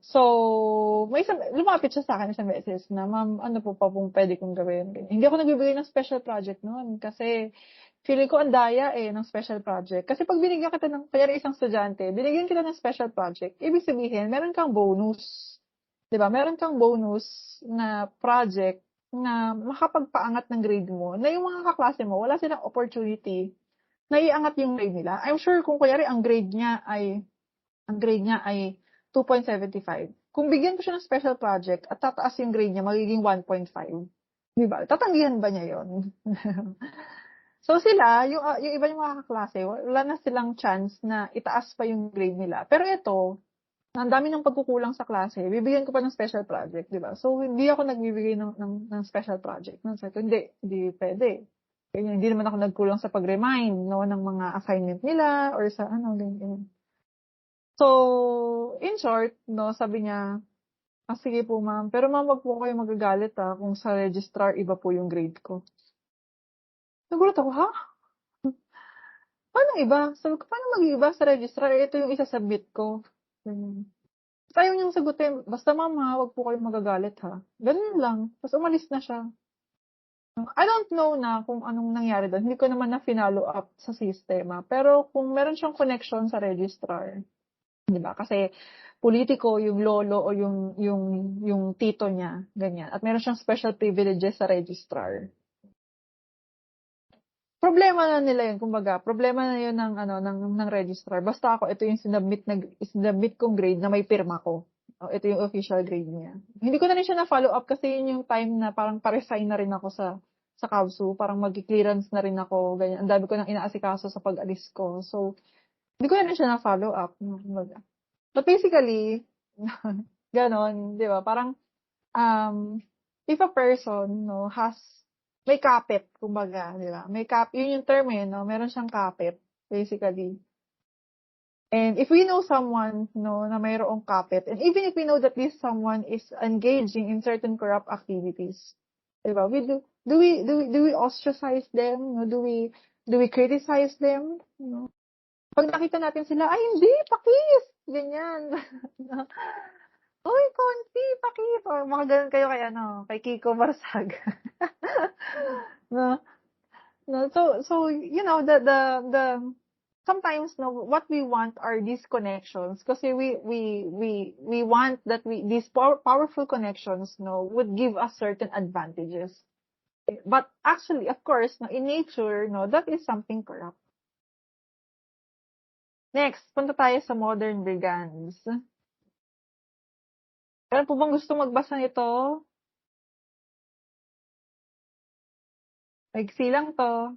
So, lumapit siya sa akin isang beses na, "Ma'am, ano po pa pong pwede kong gawin?" Ganyan. Hindi ako nagbibigay ng special project noon kasi feeling ko ang daya ng special project. Kasi pag binigyan kita ng, kunyari isang estudyante, binigyan kita ng special project, ibig sabihin, meron kang bonus. 'Di ba? Meron kang bonus na project na makapagpaangat ng grade mo, na yung mga kaklase mo, wala silang opportunity na iangat yung grade nila. I'm sure kung kunyari ang grade niya ay 2.75. Kung bigyan ko siya ng special project at tataas yung grade niya, magiging 1.5. Di ba? Tatanggihan ba niya yon? So sila, yung iba yung mga kaklase, wala na silang chance na itaas pa yung grade nila. Pero ito, ang dami ng pagkukulang sa klase, bibigyan ko pa ng special project, di ba? So hindi ako nagbibigay ng special project. So, hindi pwede. Ganyan, hindi naman ako nagkulang sa pag-remind, no, ng mga assignment nila or sa ganyan. So, in short, no, sabi niya, sige po ma'am, pero ma'am, wag po kayo magagalit kung sa registrar iba po yung grade ko. Nagulat ako, ha? Paano iba? Sabi ko, paano mag-iba sa registrar? Ito yung isasubmit ko. Ayaw niyang sagutin, basta ma'am wag po kayo magagalit ha. Ganun lang. Tapos umalis na siya. I don't know na kung anong nangyari doon. Hindi ko naman na finalo up sa sistema. Pero kung meron siyang connection sa registrar, 'di ba? Kasi politiko yung lolo o yung tito niya, ganyan. At meron siyang special privileges sa registrar. Problema na nila 'yun, kumbaga. Problema na 'yun ng registrar. Basta ako, ito yung sinubmit kong grade na may pirma ko. Ito yung official grade niya. Hindi ko na rin siya na-follow up kasi yun yung time na parang pa-resign na rin ako sa KAWSU. Parang mag-clearance na rin ako, ganyan. Ang dami ko nang inaasikaso sa pag-alis ko. So, hindi ko na rin siya na-follow up. But basically, ganon, di ba? Parang, if a person, no, may kapit, kumbaga, di ba? Yun yung term no? Meron siyang kapit, basically. And if we know someone, no, na mayroong kapit, and even if we know that this someone is engaging in certain corrupt activities, di ba? Do we ostracize them? No? Do we criticize them? No? Pag nakita natin sila, ay hindi, pakis! Ganyan. Uy, konti, pakis! O, mga ganun kayo kay Kiko Barsag. No? So, you know, the sometimes, no, what we want are these connections kasi we want that these powerful connections, no, would give us certain advantages. But actually, of course, no, in nature, no, that is something corrupt. Next, punta tayo sa modern brigands. Meron po bang gusto magbasa nito? Maigsi lang to.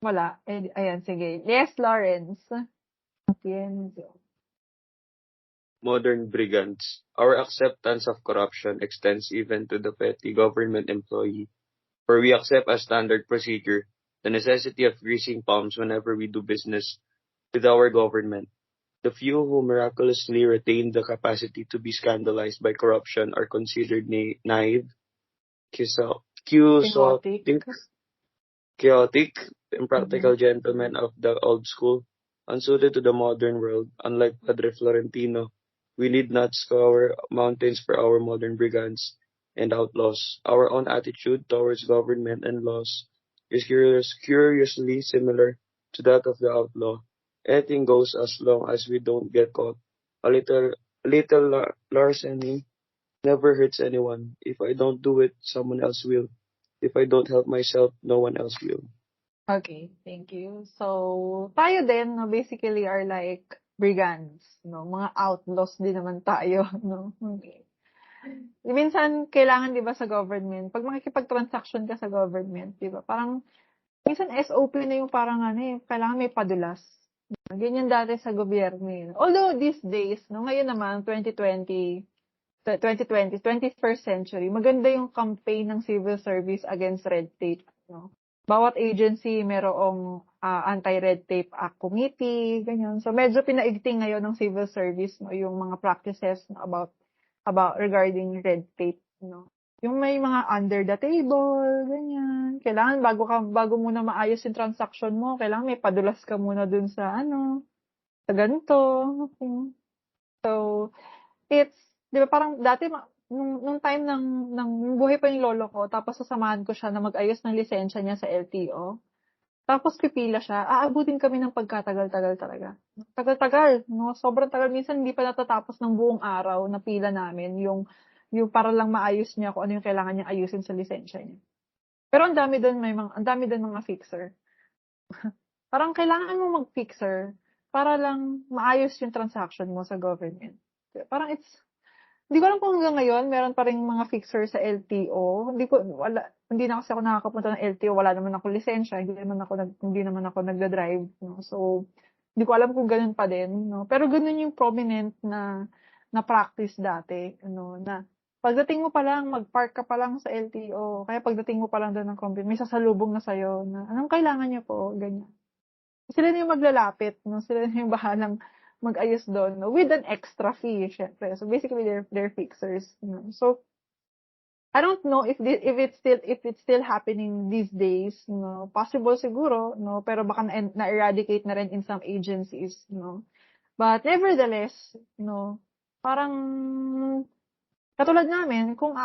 Wala. Ayan, sige. Yes, Lawrence. Atienzo. Modern brigands. Our acceptance of corruption extends even to the petty government employee, for we accept as standard procedure the necessity of greasing palms whenever we do business with our government. The few who miraculously retain the capacity to be scandalized by corruption are considered naive, chaotic, impractical gentlemen of the old school, unsuited to the modern world, unlike Padre Florentino, We need not scour mountains for our modern brigands and outlaws. Our own attitude towards government and laws is curiously similar to that of the outlaw. Anything goes as long as we don't get caught. A little larceny never hurts anyone. If I don't do it, someone else will. If I don't help myself, no one else will. Okay, thank you. So, tayo din, no, basically are like brigands, no? Mga outlaws din naman tayo, no? Okay. Minsan, kailangan, di ba, sa government, pag makikipag-transaction ka sa government, di ba, parang, minsan SOP na yung parang ano eh, kailangan may padulas. Ganyan dati sa gobyerno eh. Although these days, no, ngayon naman, 21st century, maganda yung campaign ng civil service against red tape, no? Bawat agency merong anti-red tape act committee, ganyan. So medyo pinaigting ngayon ng civil service, no, yung mga practices, no, about regarding red tape, no. Yung may mga under the table, ganyan. Kailangan bago muna maayos yung transaction mo, kailangan may padulas ka muna dun sa sa ganito. Okay. So, it's, di ba parang dati, nung time ng buhay pa yung lolo ko, tapos sasamahan ko siya na mag-ayos ng lisensya niya sa LTO. Tapos pipila siya, aabutin kami ng pagkatagal-tagal talaga. Tagal-tagal, no? Sobrang tagal. Minsan hindi pa natatapos ng buong araw na pila namin yung para lang maayos niya kung ano yung kailangan niyang ayusin sa lisensya niya. Pero ang dami doon mga fixer. Parang kailangan mo mag-fixer para lang maayos yung transaction mo sa government. Parang hindi ko alam kung hanggang ngayon, meron pa rin mga fixer sa LTO. Hindi na kasi ako nakakapunta ng LTO. Wala naman ako lisensya. Hindi naman ako nagda-drive. No? So, hindi ko alam kung ganun pa din. No? Pero ganun yung prominent na practice dati. No? Na pagdating mo pa lang, mag-park ka pa lang sa LTO. Kaya pagdating mo pa lang doon ng company, may sasalubong na sa'yo na anong kailangan niyo po? Ganyan. Sila na yung maglalapit. No? Sila na yung bahalang mag-ayos doon, no? With an extra fee, syempre. So basically, they're fixers. No? So I don't know if it's still happening these days. No, possible siguro. No, pero baka na-eradicate na rin in some agencies. No, but nevertheless, no, parang katulad namin, kung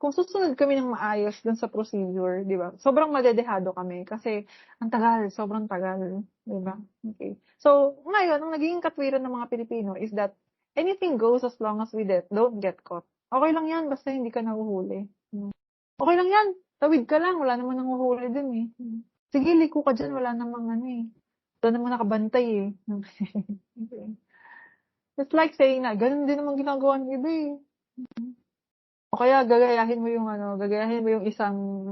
susunod kami ng maayos dun sa procedure, di ba? Sobrang madedehado kami kasi ang tagal, sobrang tagal, di ba? Okay. So, ngayon, ang nagiging katwiran ng mga Pilipino is that anything goes as long as we don't get caught. Okay lang yan, basta hindi ka nahuhuli. Okay lang yan, tawid ka lang, wala naman nanguhuli dun eh. Sige, liko ka dyan, wala namang wala naman nakabantay eh. Okay. It's like saying na, ganun din naman ginagawa ng iba eh. O kaya gagayahin mo yung isang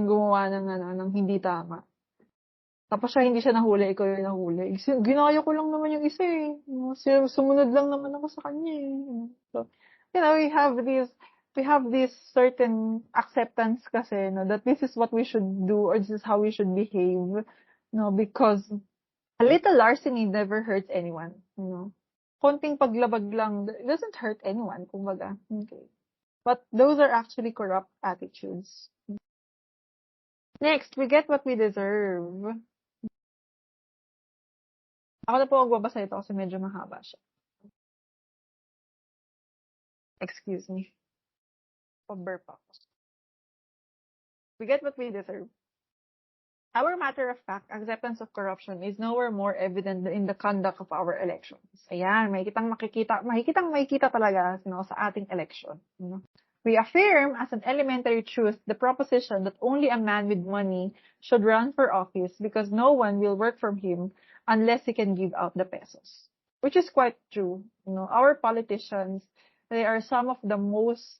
gumawa ng hindi tama. Tapos hindi siya nahuli, ikaw yung nahuli. Ginaya ko lang naman yung isa eh. Sumunod lang naman ako sa kanya eh. So, we have this certain acceptance kasi, no, that this is what we should do or this is how we should behave, no, because a little larceny never hurts anyone, you know. Konting paglabag lang doesn't hurt anyone, kumbaga. Okay. But those are actually corrupt attitudes. Next, we get what we deserve. Ako na po magbabasa ito kasi medyo mahaba siya. Excuse me. Pa-burp ako. We get what we deserve. Our matter-of-fact acceptance of corruption is nowhere more evident than in the conduct of our elections. Ayan, makikita talaga, no, sa ating election. No? We affirm as an elementary truth the proposition that only a man with money should run for office because no one will work for him unless he can give out the pesos. Which is quite true. You know, our politicians, they are some of the most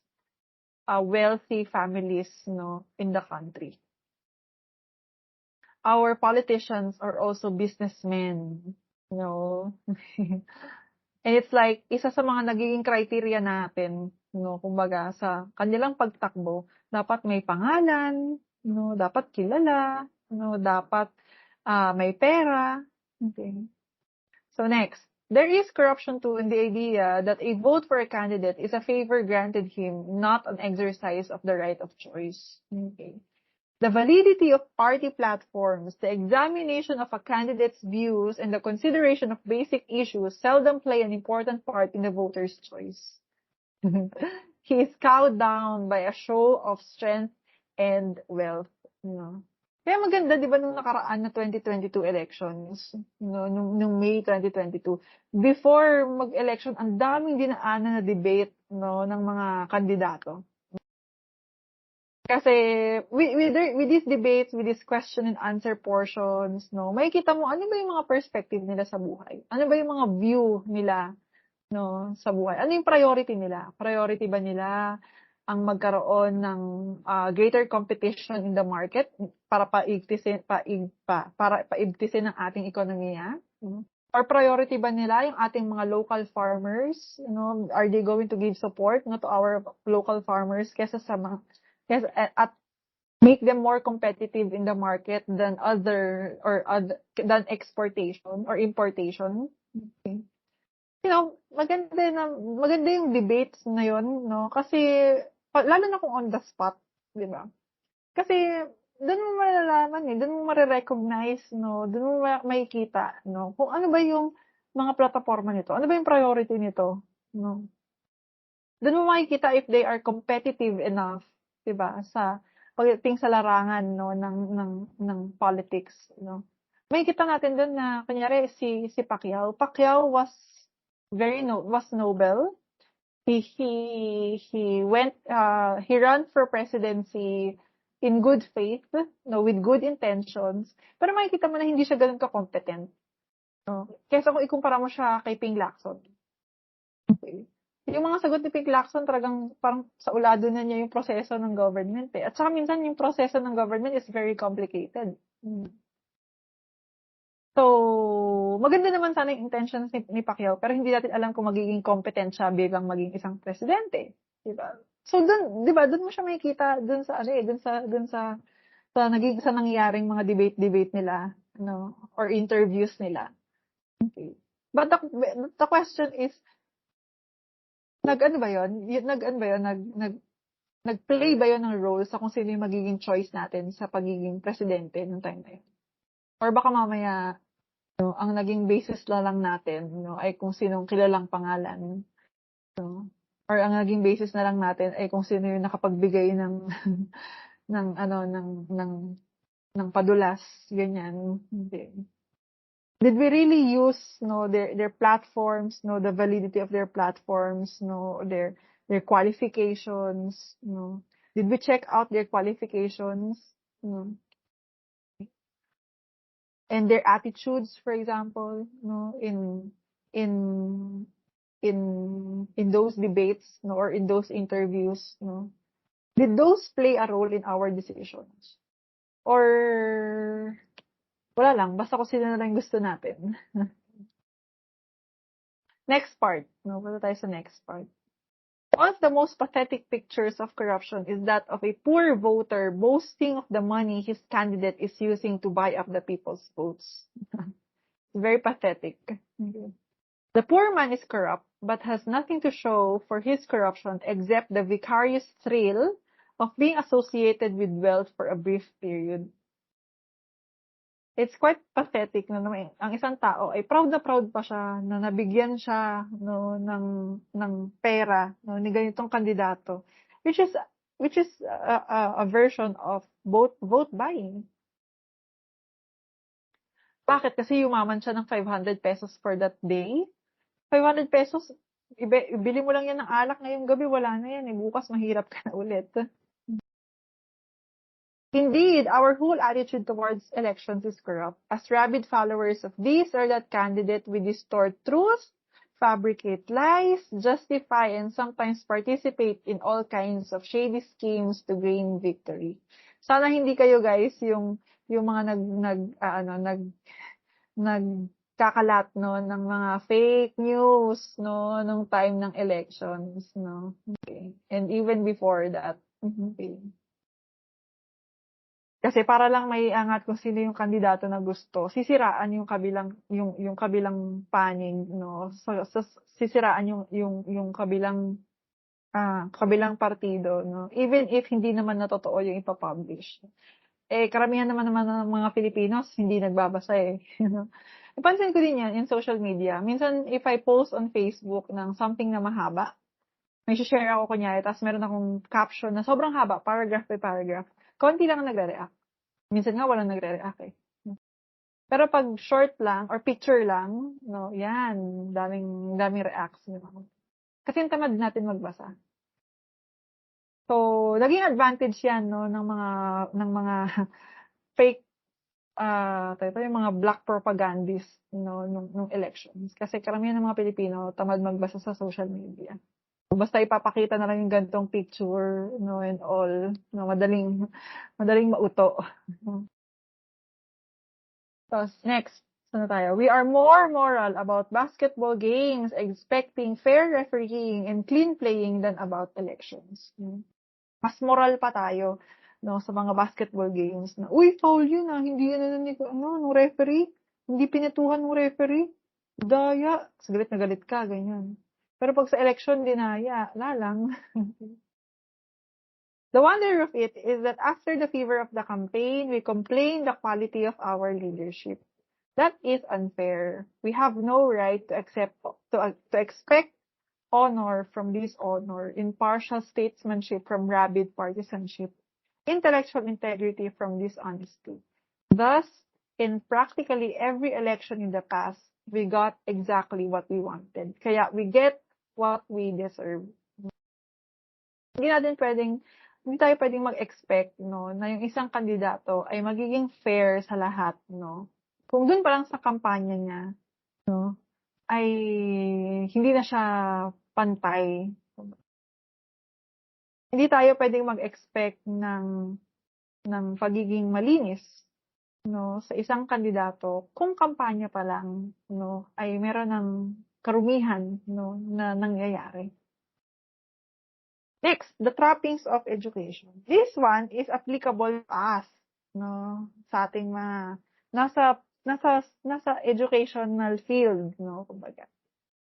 wealthy families, you know, in the country. Our politicians are also businessmen, you know. And it's like, isa sa mga nagiging criteria natin, you know, kumbaga, sa kanilang pagtakbo, dapat may pangalan, you know, dapat kilala, you know, dapat may pera. Okay. So next, there is corruption too in the idea that a vote for a candidate is a favor granted him, not an exercise of the right of choice. Okay. The validity of party platforms, the examination of a candidate's views, and the consideration of basic issues seldom play an important part in the voter's choice. He is cowed down by a show of strength and wealth. Kaya maganda, di ba, nung nakaraan na 2022 elections, nung May 2022, before mag-election, ang daming dinaanan na debate, ng mga kandidato. Kasi, with these debates, with these question and answer portions, makikita mo, ano ba yung mga perspective nila sa buhay? Ano ba yung mga view nila, sa buhay? Ano yung priority nila? Priority ba nila ang magkaroon ng greater competition in the market para paigtisin ang ating ekonomiya? Or priority ba nila yung ating mga local farmers? Are they going to give support to our local farmers at make them more competitive in the market than than exportation or importation? Okay. Maganda yung debates na yun, kasi lalo na kung on the spot, di ba? Kasi doon mo malalaman doon mo mare-recognize, doon mo makikita, kung ano ba yung mga plataforma nito, ano ba yung priority nito, Doon mo makikita if they are competitive enough, di ba, sa pagdating sa larangan, ng politics, Makikita natin doon na kunyari si Pacquiao was noble. He ran for presidency in good faith, with good intentions, pero makikita mo na hindi siya ganoon ka-competent. Kaysa kung ikumpara mo siya kay Ping Lacson. Okay. Yung mga sagot ni Ping Lacson talagang parang sa ulado na niya yung proseso ng government eh. At saka minsan yung proseso ng government is very complicated. So, maganda naman sana yung intentions ni Pacquiao, pero hindi natin alam kung magiging competent siya bilang maging isang presidente, di ba? So doon, di ba, doon mo siya makikita doon sa nangyayaring mga debate nila, or interviews nila. Okay. But the question is, nag-play ba yun ng role sa kung sino yung magiging choice natin sa pagiging presidente nung time na yun? Or baka mamaya, ang naging basis lang natin, ay kung sinong kilalang pangalan. Or ang naging basis na lang natin ay kung sino yung nakapagbigay ng ng padulas, ganyan. Okay. Did we really use their platforms, the validity of their platforms, their qualifications, Did we check out their qualifications, and their attitudes, for example, in those debates, or in those interviews, Did those play a role in our decisions? Or wala lang, basta kung sino na lang gusto natin. Next part. Punta tayo sa next part. One of the most pathetic pictures of corruption is that of a poor voter boasting of the money his candidate is using to buy up the people's votes. Very pathetic. The poor man is corrupt, but has nothing to show for his corruption except the vicarious thrill of being associated with wealth for a brief period. It's quite pathetic na naman ang isang tao ay proud na proud pa siya na nabigyan siya ng pera ni ganitong kandidato, which is a version of vote buying. Bakit? Kasi yumaman siya ng 500 pesos for that day. 500 pesos, ibili mo lang yan ng alak ngayong gabi, wala na yan. Bukas mahirap ka na ulit. Indeed, our whole attitude towards elections is corrupt. As rabid followers of this or that candidate, we distort truth, fabricate lies, justify, and sometimes participate in all kinds of shady schemes to gain victory. Sana hindi kayo guys yung mga nagkakalat ng mga fake news nung time ng elections, Okay. And even before that. Okay. Kasi para lang may angat kung sino yung kandidato na gusto, sisiraan yung kabilang panig, So, sisiraan yung kabilang partido, Even if hindi naman na totoo yung ipapublish. karamihan naman ng mga Filipinos hindi nagbabasa eh. Napansin ko din yan in social media. Minsan, if I post on Facebook ng something na mahaba, may share ako kunyari, tapos meron akong caption na sobrang haba, paragraph by paragraph. Konti lang nagre-react. Minsan nga walang nagre-react eh. Pero pag short lang or picture lang, no, yan, daming reacts. Kasi tamad natin magbasa. So, naging advantage yan, no, ng mga fake, yung mga black propagandists, no, nung elections. Kasi karamihan ng mga Pilipino tamad magbasa sa social media. Basta ipapakita na lang yung ganitong picture, no, and all, no, madaling mauto. Tapos, next, saan tayo? We are more moral about basketball games, expecting fair refereeing and clean playing than about elections. Mas moral pa tayo, no, sa mga basketball games na, uy, foul yun hindi nung referee, hindi pinatuhan ng referee, daya, galit na galit ka, ganyan. Pero pag sa election, dinaya, lalang. The wonder of it is that after the fever of the campaign, we complain the quality of our leadership. That is unfair. We have no right to expect honor from dishonor, impartial statesmanship from rabid partisanship, intellectual integrity from dishonesty. Thus, in practically every election in the past, we got exactly what we wanted. Kaya we get what we deserve. Hindi tayo pwedeng mag-expect, no, na yung isang kandidato ay magiging fair sa lahat, no. Kung dun pa lang sa kampanya niya, no, ay hindi na siya pantay. Hindi tayo pwedeng mag-expect ng pagiging malinis, no, sa isang kandidato kung kampanya pa lang, no, ay meron ng karumihan, no, na nangyayari. Next, the trappings of education. This one is applicable to us, no, sa ating mga nasa educational field, no, kumbaga.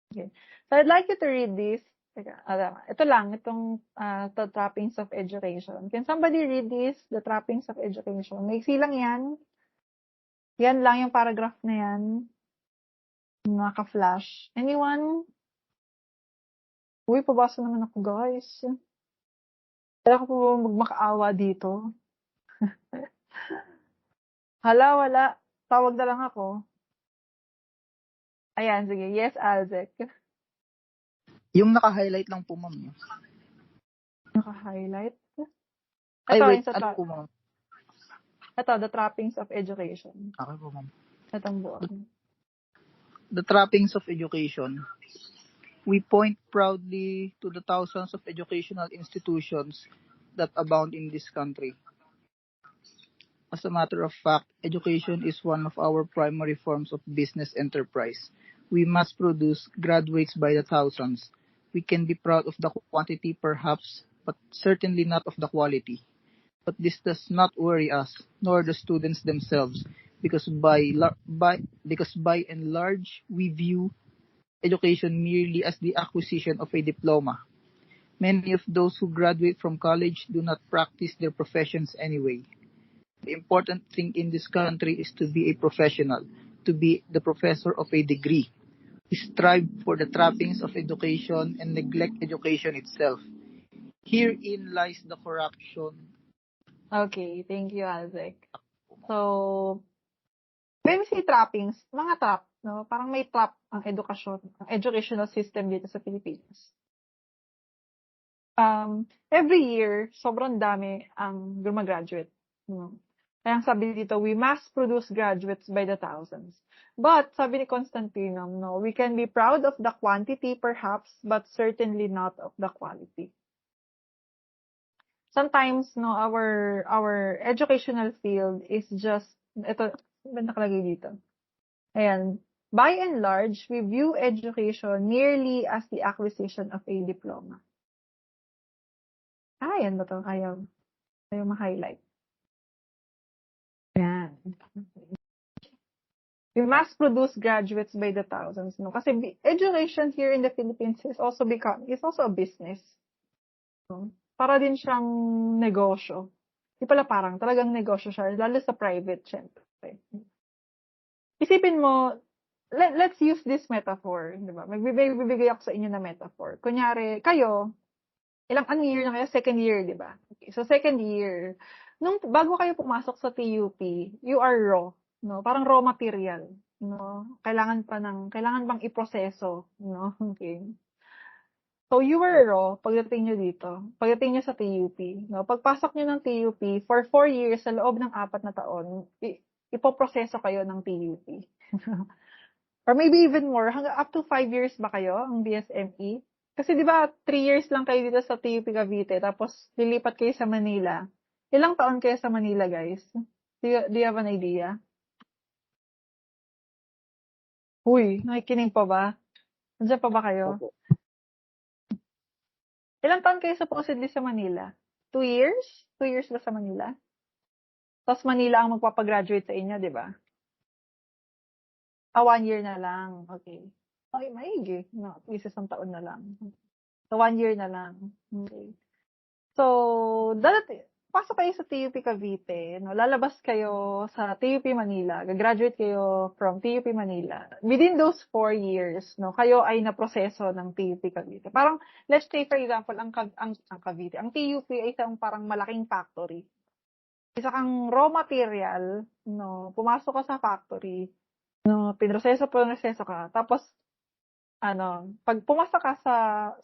Okay. So I'd like you to read this. Ito lang, the trappings of education. Can somebody read this, the trappings of education? Maiksi lang yan. Yan lang yung paragraph na yan. Naka-flash. Anyone? Uy, pabasa naman ako, guys. Kailangan ko po magmakaawa dito. Hala, wala. Tawag na lang ako. Ayan, sige. Yes, Alzec. Yung naka-highlight lang po, ma'am. Naka-highlight? Ay, Ito, wait. Ano po, ma'am? Ito, the trappings of education. Okay po, ma'am. Itong buong. The trappings of education. We point proudly to the thousands of educational institutions that abound in this country. As a matter of fact, education is one of our primary forms of business enterprise. We must produce graduates by the thousands. We can be proud of the quantity perhaps, but certainly not of the quality. But this does not worry us, nor the students themselves, because by and large, we view education merely as the acquisition of a diploma. Many of those who graduate from college do not practice their professions anyway. The important thing in this country is to be a professional, to be the professor of a degree. We strive for the trappings of education and neglect education itself. Herein lies the corruption. Okay, thank you, Alzec. So, when we say trappings, mga trap, no? Parang may trap ang educational system dito sa Pilipinas. Every year, sobrang dami ang gumagraduate. No? Kaya sabi dito, we must produce graduates by the thousands. But, sabi ni Constantino, no, we can be proud of the quantity perhaps, but certainly not of the quality. Sometimes, no, our educational field is just, ito, nakalagay dito. Ayan, by and large, we view education merely as the acquisition of a diploma. Yan ba ito? Ayaw ma-highlight. Ayan. We must produce graduates by the thousands, no? Kasi education here in the Philippines is also a business. No? Para din siyang negosyo. Di pala parang talagang negosyo siya, lalo sa private, syempre. Isipin mo, let's use this metaphor, di ba? Magbibigay ako sa inyo na metaphor. Kunyari, kayo, ano year na kayo? Second year, di ba? Okay, so second year, bago kayo pumasok sa TUP, you are raw, no? Parang raw material, no? Kailangan pang iproseso, no? Okay. So, you were raw pagdating nyo dito. Pagdating nyo sa TUP. No? Pagpasok nyo ng TUP, for 4 years, sa loob ng 4 na taon, ipoproseso kayo ng TUP. Or maybe even more, hanggang up to 5 years ba kayo ang BSME? Kasi di ba 3 years lang kayo dito sa TUP Cavite, tapos lilipat kayo sa Manila. Ilang taon kayo sa Manila, guys? Do you have an idea? Uy, nakikinig pa ba? Nandiyan pa ba kayo? Opo. Ilang taon kayo supposedly sa Manila? 2 years? 2 years ba sa Manila? Tapos Manila ang magpapagraduate sa inyo, di ba? 1 year na lang. Okay. Okay, maigi. No, at least isang taon na lang. So, 1 year na lang. Okay. So, pasok kayo sa TUP Cavite, no? Lalabas kayo sa TUP Manila, gagraduate kayo from TUP Manila. Within those 4 years, no, kayo ay naproseso ng TUP Cavite. Parang, let's say for example, ang Cavite, ang TUP ay isang parang malaking factory. Isa kang raw material, no, pumasok ka sa factory, no, pinroseso ka, tapos, pag pumasok ka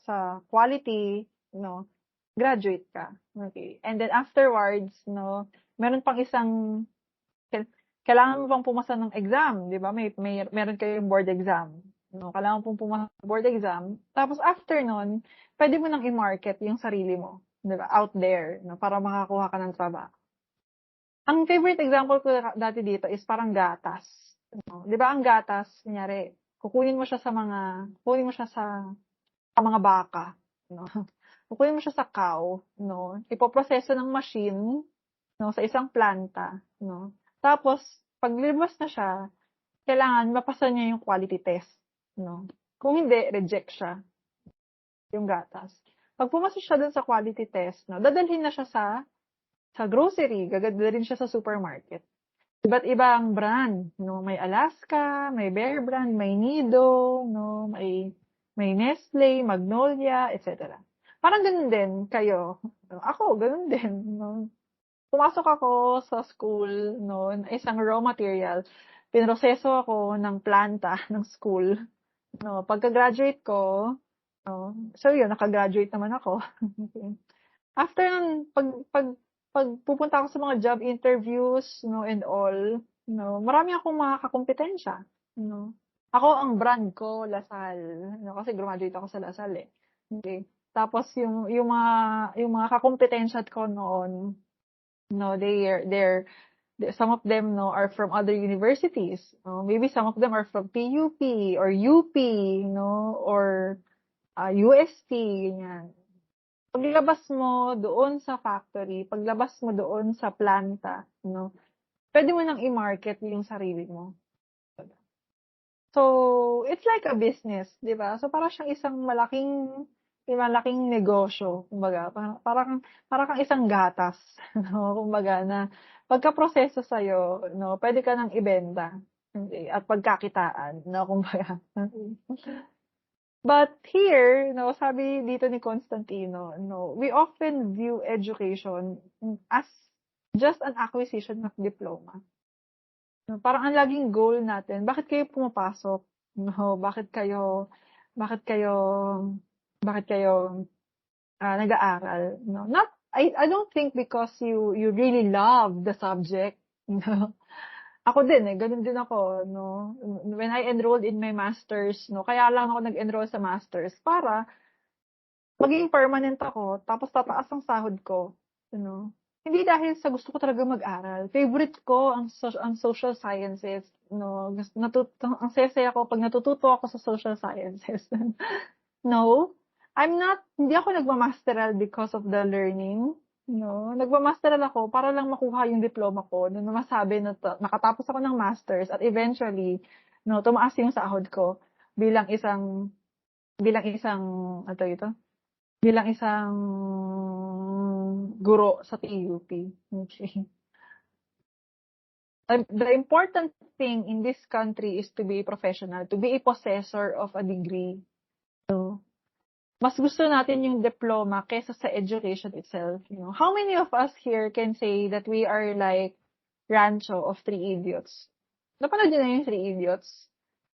sa quality, no, graduate ka. Okay. And then afterwards, no, meron pang isang, kailangan mo pang pumasa ng exam, di ba? Meron kayong board exam. No, kailangan pong pumasa ng board exam. Tapos after nun, pwede mo nang i-market yung sarili mo, di ba? Out there, no, para makakuha ka ng trabaho. Ang favorite example ko dati dito is parang gatas. No? Di ba ang gatas, kunyari, kukunin mo siya sa mga baka, no? Kukunin mo siya sa cow, no? Ipoproseso ng machine, no, sa isang planta, no? Tapos, paglabas na siya, kailangan mapasa niya yung quality test, no? Kung hindi, reject siya, yung gatas. Pag pumasa siya dun sa quality test, no, dadalhin na siya sa grocery, dadalhin siya sa supermarket. Iba't iba ang brand, no? May Alaska, may Bear Brand, may Nido, no? May Nestle, Magnolia, etc. Parang ganun din kayo. Ako, ganun din. No? Pumasok ako sa school, no, isang raw material. Pinroseso ako ng planta ng school. No, pagka-graduate ko, no, so yun, nakagraduate naman ako. After nun, pag pupunta ako sa mga job interviews, no, and all, no, marami akong mga kakompetensya. No. Ako, ang brand ko, Lasal. No, kasi graduate ako sa Lasal eh. Okay. Tapos yung mga kakompetensya ko noon, no, some of them, no, are from other universities. No? Maybe some of them are from PUP or UP, no, or UST, ganyan. Paglabas mo doon sa factory, paglabas mo doon sa planta, no, pwede mo nang i-market yung sarili mo. So, it's like a business, di ba? So, parang siyang isang malaking negosyo, kumbaga. Parang kang isang gatas, no? Kumbaga, na pagka-proseso sa'yo, no, pwede ka nang ibenta. Okay? At pagkakitaan, no, kumbaga. But here, no, sabi dito ni Constantino, no, we often view education as just an acquisition of diploma. No, parang ang laging goal natin, bakit kayo pumapasok? No, bakit kayo nag-aaral? No, I don't think because you really love the subject. No. Ako din ganun din ako, no. When I enrolled in my masters, no, kaya lang ako nag-enroll sa masters para maging permanent ako, tapos tataas ang sahod ko, you know. Hindi dahil sa gusto ko talaga mag-aral. Favorite ko ang social sciences, no. Ang saya ko pag natututo ako sa social sciences. No, hindi ako nagmamasteral because of the learning. No, nagmamasteral ako para lang makuha yung diploma ko, na masabi na nakatapos ako ng masters at eventually, no, tumaas yung sahod ko bilang isang guro sa TUP. Okay. The important thing in this country is to be a professional, to be a possessor of a degree. So, mas gusto natin yung diploma kaysa sa education itself. How many of us here can say that we are like Rancho of Three Idiots? Napanood nyo na yung Three Idiots?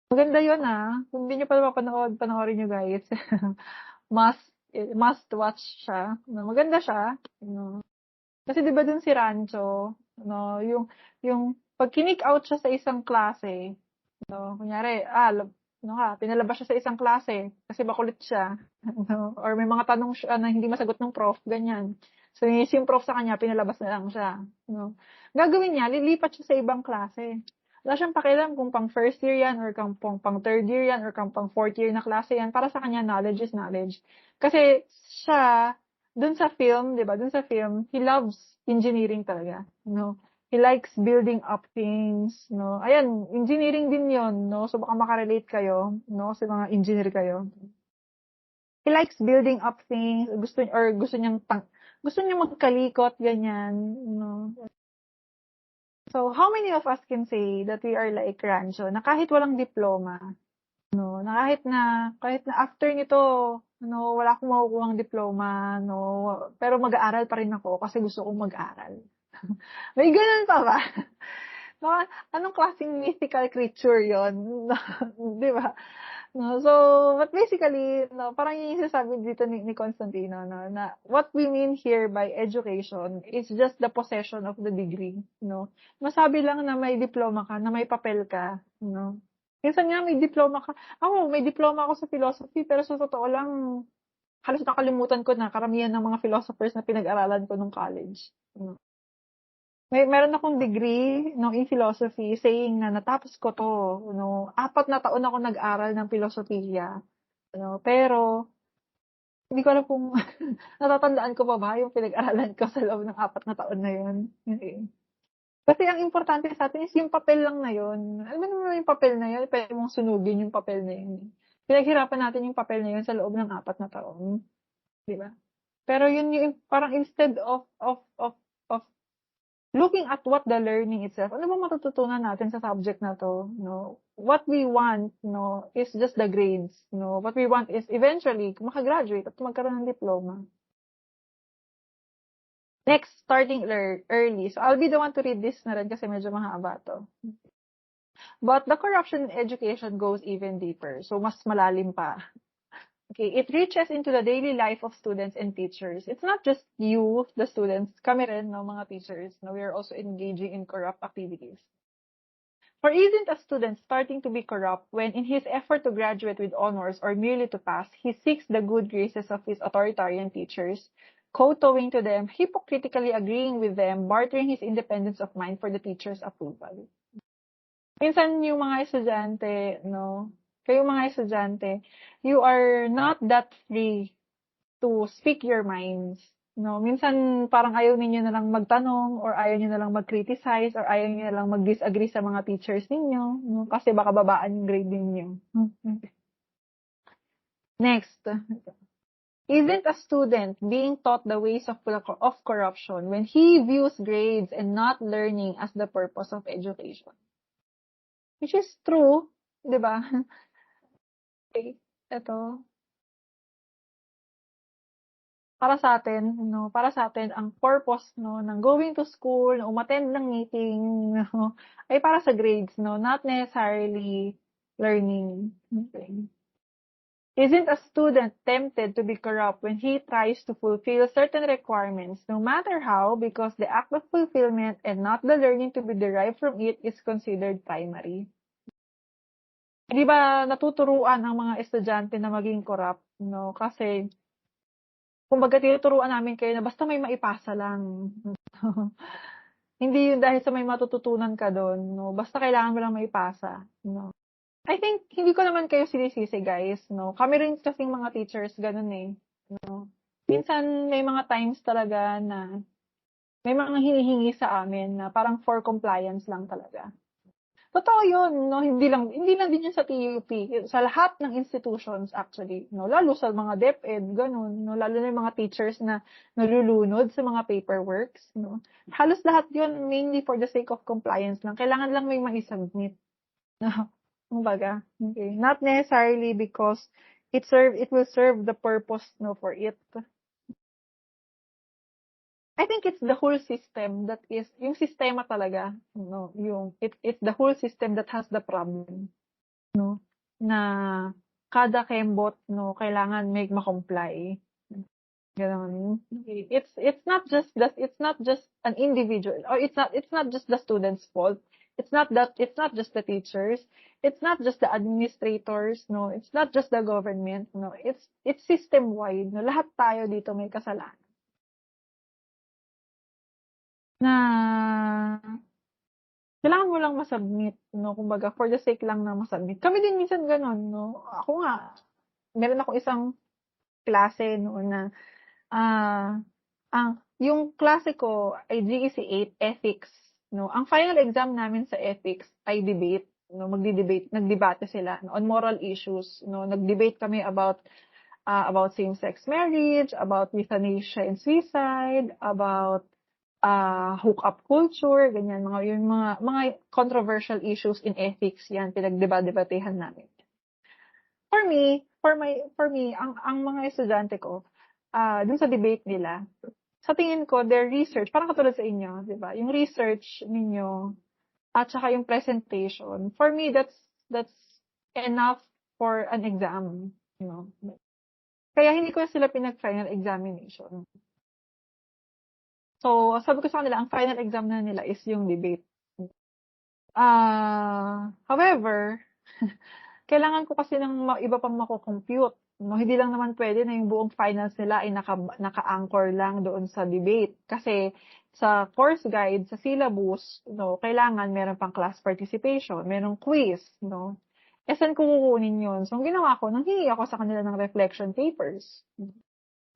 Maganda yun Kung hindi nyo pa napapanood, panoorin nyo guys. must watch siya. Maganda siya. Kasi di ba dun si Rancho, yung pag kinik out siya sa isang klase, kunyari, pinalabas siya sa isang klase kasi makulit siya, or may mga tanong siya na hindi masagot ng prof, ganyan. So, yung prof sa kanya, pinalabas na lang siya. Gagawin niya, lilipat siya sa ibang klase. Wala siyang pakialam kung pang first year yan, or pang third year yan, or pang fourth year na klase yan. Para sa kanya, knowledge is knowledge. Kasi siya, dun sa film, di ba, dun sa film, he loves engineering talaga. He likes building up things, Ayan, engineering din yun, So, baka makarelate kayo, Sa mga engineer kayo. He likes building up things, gusto niyang magkalikot, ganyan, So, how many of us can say that we are like Rancho, na kahit walang diploma, na kahit na after nito, wala akong makukuhang diploma, pero mag-aaral pa rin ako kasi gusto kong mag-aral. May ganun pa ba? Anong klaseng mythical creature yon? Di ba? So, but basically, parang yun yung sasabi dito ni Constantino, na what we mean here by education is just the possession of the degree, Masabi lang na may diploma ka, na may papel ka, Minsan nga may diploma ka. May diploma ako sa philosophy, pero sa totoo lang, halos nakalimutan ko na karamihan ng mga philosophers na pinag-aralan ko nung college. Meron akong degree in philosophy saying na natapos ko to, 4 na taon ako nag-aral ng filosofiya. Pero hindi ko alam kung natatandaan ko pa ba yung pinag-aralan ko sa loob ng 4 na taon na yun. Kasi ang importante sa atin is yung papel lang na yun. Alam mo naman yung papel na yun, pwede mong sunugin yung papel na yun. Pinaghirapan natin yung papel na yun sa loob ng 4 na taon. Di ba? Pero yun yung parang instead of looking at what the learning itself, ano ba matututunan natin sa subject na to? What we want, is just the grades. What we want is eventually makagraduate at magkaroon ng diploma. Next, starting early. So, I'll be the one to read this na rin kasi medyo mahaba to. But the corruption in education goes even deeper. So, mas malalim pa. Okay, it reaches into the daily life of students and teachers. It's not just you, the students, kami rin, mga teachers. We are also engaging in corrupt activities. For isn't a student starting to be corrupt when in his effort to graduate with honors or merely to pass, he seeks the good graces of his authoritarian teachers, kowtowing to them, hypocritically agreeing with them, bartering his independence of mind for the teacher's approval. Minsan yung mga estudyante, kayong mga estudyante, you are not that free to speak your minds. Minsan parang ayaw ninyo na lang magtanong or ayaw niyo na lang mag-criticize or ayaw niyo na lang mag-disagree sa mga teachers ninyo, kasi baka babaan yung grade ninyo. Next. Isn't a student being taught the ways of corruption when he views grades and not learning as the purpose of education? Which is true, di ba? Okay, ito. Para sa atin, ang purpose, ng going to school, umattend ng meeting, ay para sa grades, not necessarily learning. Okay. Isn't a student tempted to be corrupt when he tries to fulfill certain requirements, no matter how, because the act of fulfillment and not the learning to be derived from it is considered primary? Di ba natuturuan ang mga estudyante na maging corrupt, Kasi, kumbaga tinuturuan namin kayo na basta may maipasa lang. Hindi yun dahil sa may matututunan ka doon, Basta kailangan mo lang maipasa, I think, hindi ko naman kayo sinisisi, guys, Kami rin kasing mga teachers, ganun eh, Minsan, may mga times talaga na may mga hinihingi sa amin na parang for compliance lang talaga. Totoo yun, no? Hindi lang din yun sa TUP. Sa lahat ng institutions, actually, no? Lalo sa mga DepEd, ganun, no? Lalo na yung mga teachers na nalulunod sa mga paperworks, no? Halos lahat yun, mainly for the sake of compliance lang. Kailangan lang may mai-submit, no? Kumbaga, okay. Not necessarily because it will serve the purpose, no, for it. I think it's the whole system that is, yung sistema talaga, no, it's the whole system that has the problem, no, na kada kembot, no, kailangan may ma-comply. Ganun. It's not just an individual, or it's not just the student's fault. It's not just the teachers, it's not just the administrators, no, it's not just the government, no, it's system wide, no, lahat tayo dito may kasalanan. Na kailangan mo lang ma-submit, no? Kumbaga, for the sake lang na ma-submit. Kami din minsan ganun, no? Ako nga, meron ako isang klase, no, na, yung klase ko ay GEC 8 Ethics, no? Ang final exam namin sa Ethics ay debate, no? Nagdebate sila, no? On moral issues, no? Nag-debate kami about same-sex marriage, about euthanasia and suicide, about hookup culture, ganyan, yung mga controversial issues in ethics, yan, pinagdebatehan namin. For me, ang mga estudyante ko, dun sa debate nila, sa tingin ko, their research, parang katulad sa inyo, di ba? Yung research ninyo, at saka yung presentation, for me, that's enough for an exam, you know. Kaya hindi ko sila pinag-final examination. So, sabi ko sa kanila, ang final exam na nila is yung debate. However, kailangan ko kasi ng iba pang mako-compute. No, hindi lang naman pwede na yung buong finals nila ay naka-anchor lang doon sa debate. Kasi sa course guide, sa syllabus, no, kailangan meron pang class participation, merong quiz, no. Saan ko kukunin yun? So, ang ginawa ko, nanghingi ako sa kanila ng reflection papers.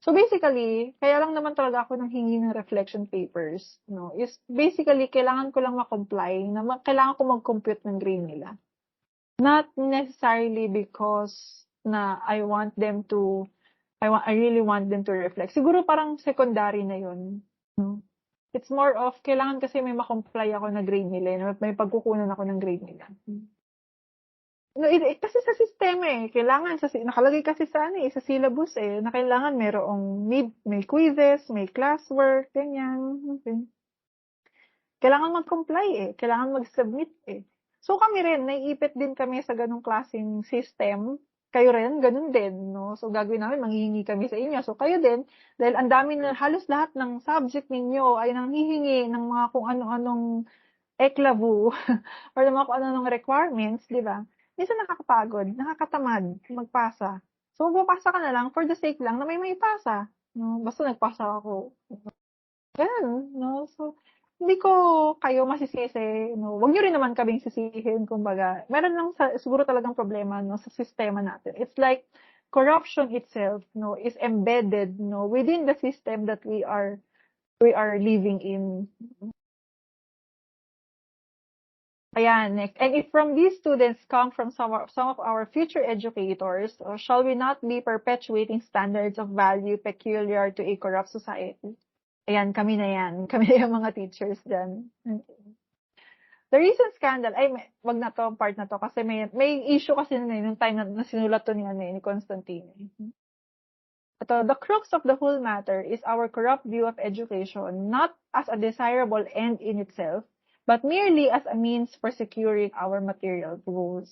So basically, kaya lang naman talaga ako nang hingi ng reflection papers, no, is basically kailangan ko lang ma-comply na kailangan ko mag-compute ng grade nila. Not necessarily because na I really want them to reflect. Siguro parang secondary na yun. No? It's more of, kailangan kasi may ma-comply ako na grade nila, may pagkukunan ako ng grade nila. No, kasi sa sistema kailangan nakalagay kasi sa sa syllabus na kailangan may quizzes, may classwork, ganyan. Okay. Kailangan mag-comply kailangan mag-submit So kami rin, naiipit din kami sa ganung klaseng system. Kayo rin, ganun din, no? So gagawin namin, manghihingi kami sa inyo. So kayo din, dahil ang dami na halos lahat ng subject ninyo ay nanghihingi ng mga kung ano-anong eklavu or mga kung ano-anong requirements, di ba? Minsan nakakapagod, nakakatamad magpasa. So, mapapasa ka na lang for the sake lang na may maipasa. No? Basta nagpasa ako. Ganun, no? So, hindi ko kayo masisisi, no? Huwag nyo rin naman kaming sisihin, kumbaga. Meron lang siguro talagang problema, no, sa sistema natin. It's like corruption itself, no, is embedded, no, within the system that we are living in. Ayan, next. And if from these students come from some of our future educators, or shall we not be perpetuating standards of value peculiar to a corrupt society? Ayan, kami na yan. Kami na yung mga teachers dyan. The recent scandal, wag na to, part na to, kasi may issue kasi nung time na sinulat to ni Constantine. Ito, the crux of the whole matter is our corrupt view of education, not as a desirable end in itself, but merely as a means for securing our material goals.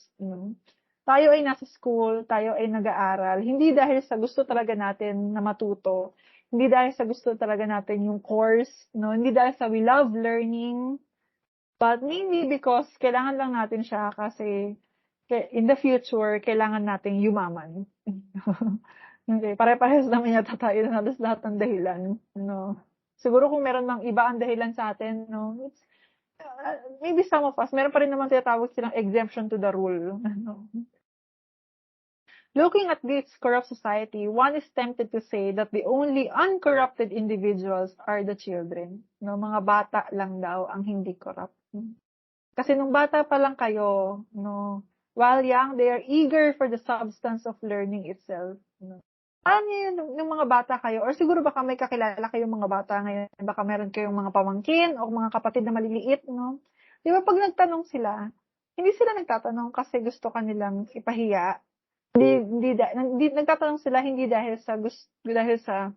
Tayo ay nasa school, tayo ay nag-aaral, hindi dahil sa gusto talaga natin na matuto, hindi dahil sa gusto talaga natin yung course, hindi dahil sa we love learning, but mainly because kailangan lang natin siya kasi in the future, kailangan nating yumaman. Okay, pare-parehas naman yata tayo na halos lahat ng dahilan. Siguro kung meron mang iba ang dahilan sa atin, it's maybe some of us, meron pa rin naman tinatawag silang exemption to the rule. Looking at this corrupt society, one is tempted to say that the only uncorrupted individuals are the children. Mga bata lang daw ang hindi corrupt. Kasi nung bata pa lang kayo, no, while young, they are eager for the substance of learning itself. No. Ano yun, nung mga bata kayo, or siguro baka may kakilala kayong mga bata ngayon, baka meron kayong mga pamangkin o mga kapatid na maliliit, no? Di ba pag nagtanong sila, hindi sila nagtatanong kasi gusto kanilang ipahiya. Hindi nagtatanong sila hindi dahil sa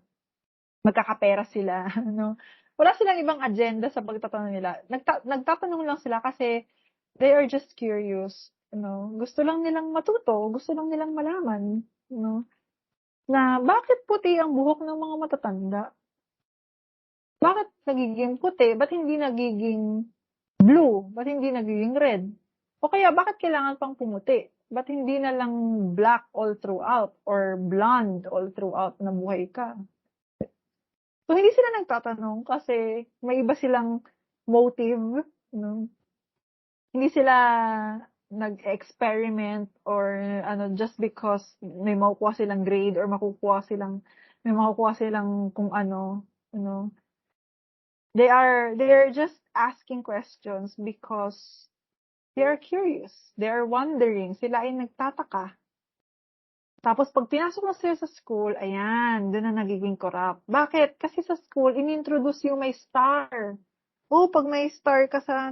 magkakapera sila, no? Wala silang ibang agenda sa pagtatanong nila. Nagtatanong lang sila kasi they are just curious, no? Gusto lang nilang matuto, gusto lang nilang malaman, no? Na bakit puti ang buhok ng mga matatanda? Bakit nagiging puti? Ba't hindi nagiging blue? Ba't hindi nagiging red? O kaya bakit kailangan pang pumuti? Ba't hindi na lang black all throughout or blonde all throughout na buhay ka? So, hindi sila nagtatanong kasi may iba silang motive, no? Hindi sila nag-experiment or just because may makukuha silang grade or may makukuha silang kung ano, they are just asking questions because they are curious. They are wondering. Sila ay nagtataka. Tapos pag pinasok na sila sa school, ayan, doon na nagiging corrupt. Bakit? Kasi sa school, inintroduce yung may star. Oh, pag may star ka sa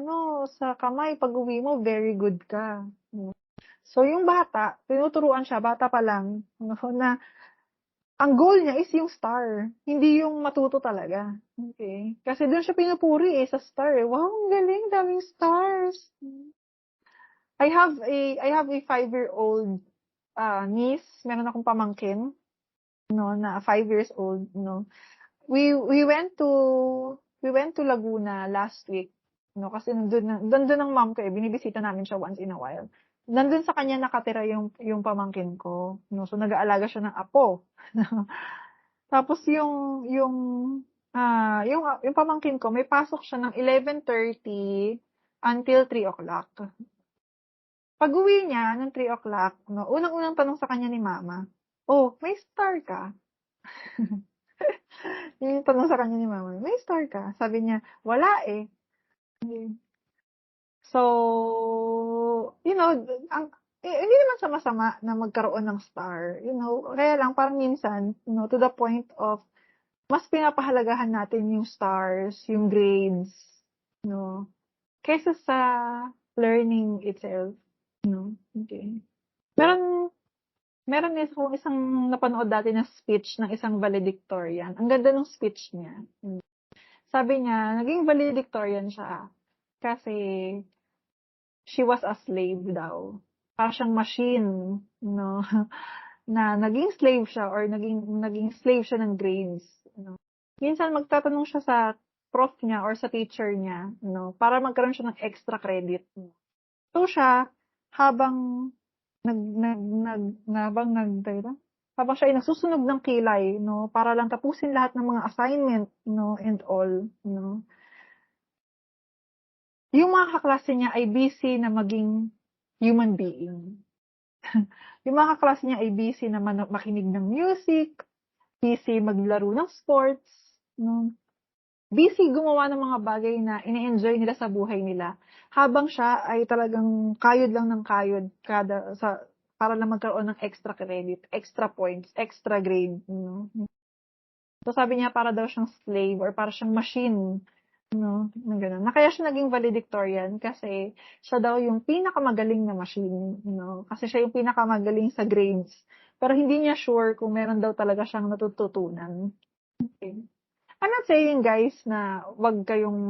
sa kamay, pag uwi mo, very good ka. So, yung bata, tinuturuan siya, bata pa lang, na ang goal niya is yung star, hindi yung matuto talaga. Okay? Kasi doon siya pinupuri sa star. Wow, ang galing, daming stars. I have a 5-year-old niece, meron akong pamangkin, na 5 years old, We went to Laguna last week, kasi nandun ang mom ko binibisita namin siya once in a while. Nandun sa kanya nakatira yung pamangkin ko, so nag-aalaga siya ng apo. Tapos yung pamangkin ko may pasok siya ng 11:30 until 3 o'clock. Pag-uwi niya ng 3 o'clock, unang-unang tanong sa kanya ni mama, "Oh, may star ka?" Yung tanong sa kanya ni mama, "May star ka?" Sabi niya, "Wala eh." So, hindi naman sama-sama na magkaroon ng star, kaya lang parang minsan, to the point of mas pinapahalagahan natin yung stars, yung grades, kaysa sa learning itself, Okay. Meron akong isang napanood dati na speech ng isang valedictorian. Ang ganda ng speech niya. Sabi niya, naging valedictorian siya kasi she was a slave daw. Parang siyang machine, na naging slave siya or naging slave siya ng grades. Minsan magtatanong siya sa prof niya or sa teacher niya, para magkaroon siya ng extra credit. So siya, habang siya ay nasusunog ng kilay, para lang tapusin lahat ng mga assignment, and all, Yung mga kaklase niya ay busy na maging human being. Yung mga kaklase niya ay busy na makinig ng music, busy maglaro ng sports, busy gumawa ng mga bagay na ine-enjoy nila sa buhay nila. Habang siya ay talagang kayod lang ng kayod para lang magkaroon ng extra credit, extra points, extra grade. So sabi niya para daw siyang slave or para siyang machine. Ganun. Kaya siya naging valedictorian kasi siya daw yung pinakamagaling na machine. Kasi siya yung pinakamagaling sa grades. Pero hindi niya sure kung meron daw talaga siyang natututunan. Okay. I'm not saying, guys, na wag kayong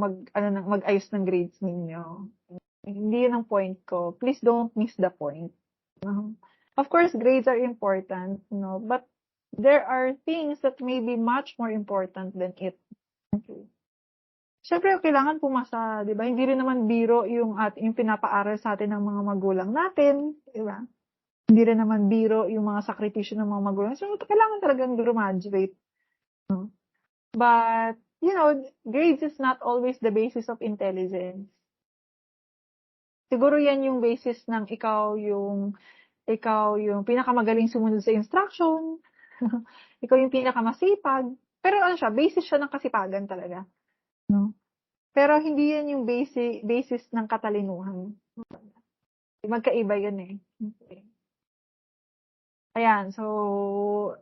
mag-ayos ng grades ninyo. Hindi yun ang point ko. Please don't miss the point. Of course, grades are important, but there are things that may be much more important than it. Okay. Siyempre, kailangan pumasa, di ba? Hindi rin naman biro yung pinapaaral sa atin ng mga magulang natin, di ba? Hindi rin naman biro yung mga sakripisyo ng mga magulang. So, kailangan talagang graduate. But, grades is not always the basis of intelligence. Siguro yan yung basis ng ikaw yung pinakamagaling sumunod sa instruction. Ikaw yung pinakamasipag. Pero basis siya ng kasipagan talaga. Pero hindi yan yung basis ng katalinuhan. Magkaiba yun eh. Okay. Ayan, so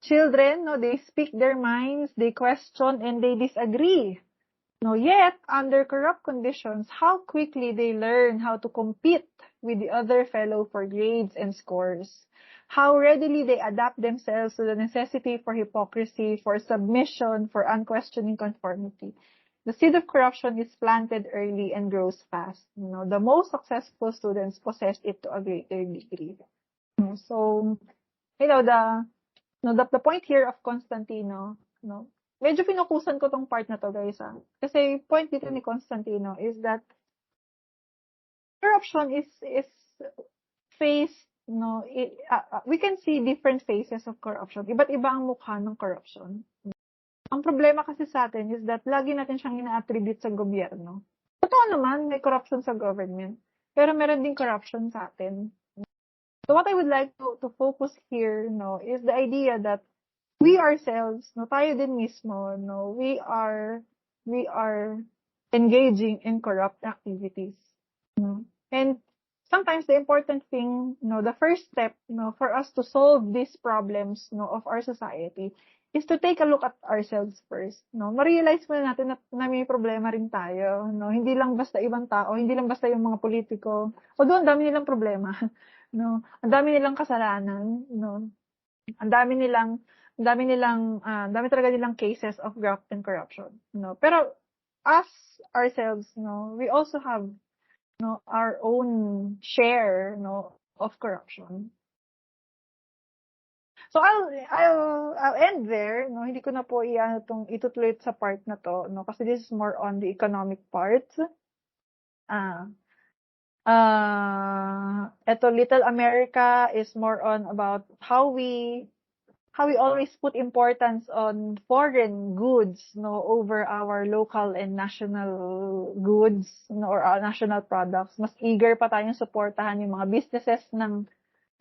children, no, they speak their minds, they question, and they disagree. No, yet, under corrupt conditions, how quickly they learn how to compete with the other fellow for grades and scores. How readily they adapt themselves to the necessity for hypocrisy, for submission, for unquestioning conformity. The seed of corruption is planted early and grows fast. The most successful students possess it to a greater degree. So, the point here of Constantino, medyo pinukusan ko tong part na to, guys, Kasi point dito ni Constantino is that corruption is faced, we can see different phases of corruption. Iba't iba ang mukha ng corruption. Ang problema kasi sa atin is that lagi natin siyang ina-attribute sa gobyerno. Totoo naman, may corruption sa government. Pero meron din corruption sa atin. So what I would like to focus here, is the idea that we ourselves, tayo din mismo, we are engaging in corrupt activities. And sometimes the important thing, the first step, for us to solve these problems, of our society is to take a look at ourselves first, Ma-realize muna natin na may problema rin tayo, Hindi lang basta ibang tao, hindi lang basta yung mga politiko. Although ang dami nilang problema, Ang dami nilang kasalanan, Ang dami talaga nilang cases of graft and corruption, Pero us ourselves, we also have, our own share, of corruption. So I'll end there, Hindi ko na po itutuloy sa part na to, Kasi this is more on the economic part. Little America is more on about how we always put importance on foreign goods, over our local and national goods, or our national products. Mas eager pa tayong suportahan yung mga businesses na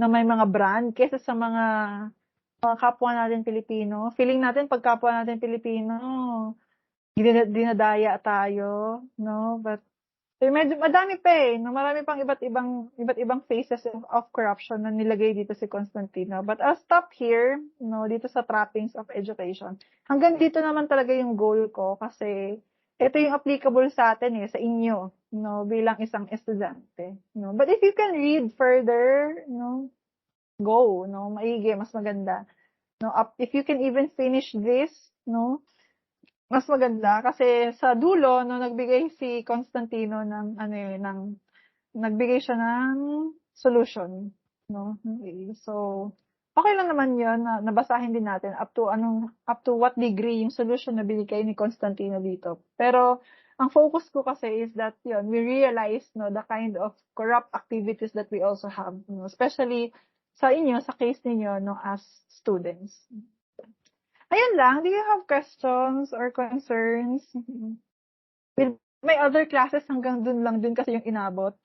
may mga brand kaysa sa mga kapwa natin Pilipino. Feeling natin pag kapwa natin Pilipino, dinadaya tayo, But medyo madami pa marami pang iba't ibang phases of corruption na nilagay dito si Constantino. But I'll stop here, dito sa trappings of education. Hanggang dito naman talaga yung goal ko kasi ito yung applicable sa atin sa inyo, bilang isang estudyante, But if you can read further, go, maigi, mas maganda. If you can even finish this, mas maganda kasi sa dulo nagbigay si Constantino ng nagbigay siya ng solution, So okay lang naman 'yon na nabasahin din natin up to what degree yung solution na binigay ni Constantino dito. Pero ang focus ko kasi is that we realize the kind of corrupt activities that we also have, especially sa inyo, sa case ninyo as students. Ayun lang. Do you have questions or concerns? With my other classes, hanggang dun lang din kasi yung inabot.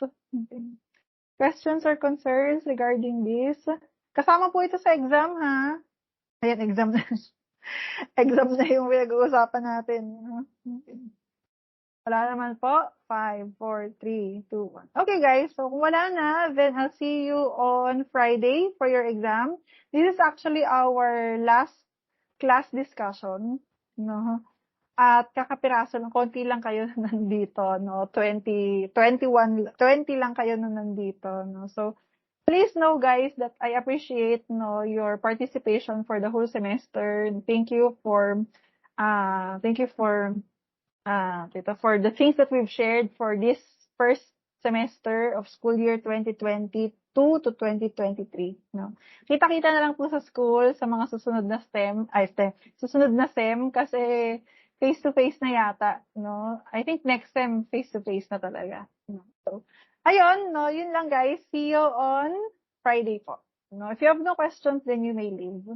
Questions or concerns regarding this? Kasama po ito sa exam, ha? Ayan, exam na. Exam na yung pinag-uusapan natin. Wala naman po. 5, 4, 3, 2, 1. Okay, guys. So, kung wala na, then I'll see you on Friday for your exam. This is actually our last class discussion, At kakapiraso ng konti lang kayo nandito, 20 lang kayo nandito, So please know, guys, that I appreciate your participation for the whole semester. Thank you for the things that we've shared for this first semester of school year 2022 to 2023, Kita-kita na lang po sa school sa mga susunod na susunod na SEM kasi face-to-face na yata, I think next SEM face-to-face na talaga, So, ayun, yun lang, guys. See you on Friday po. If you have no questions, then you may leave.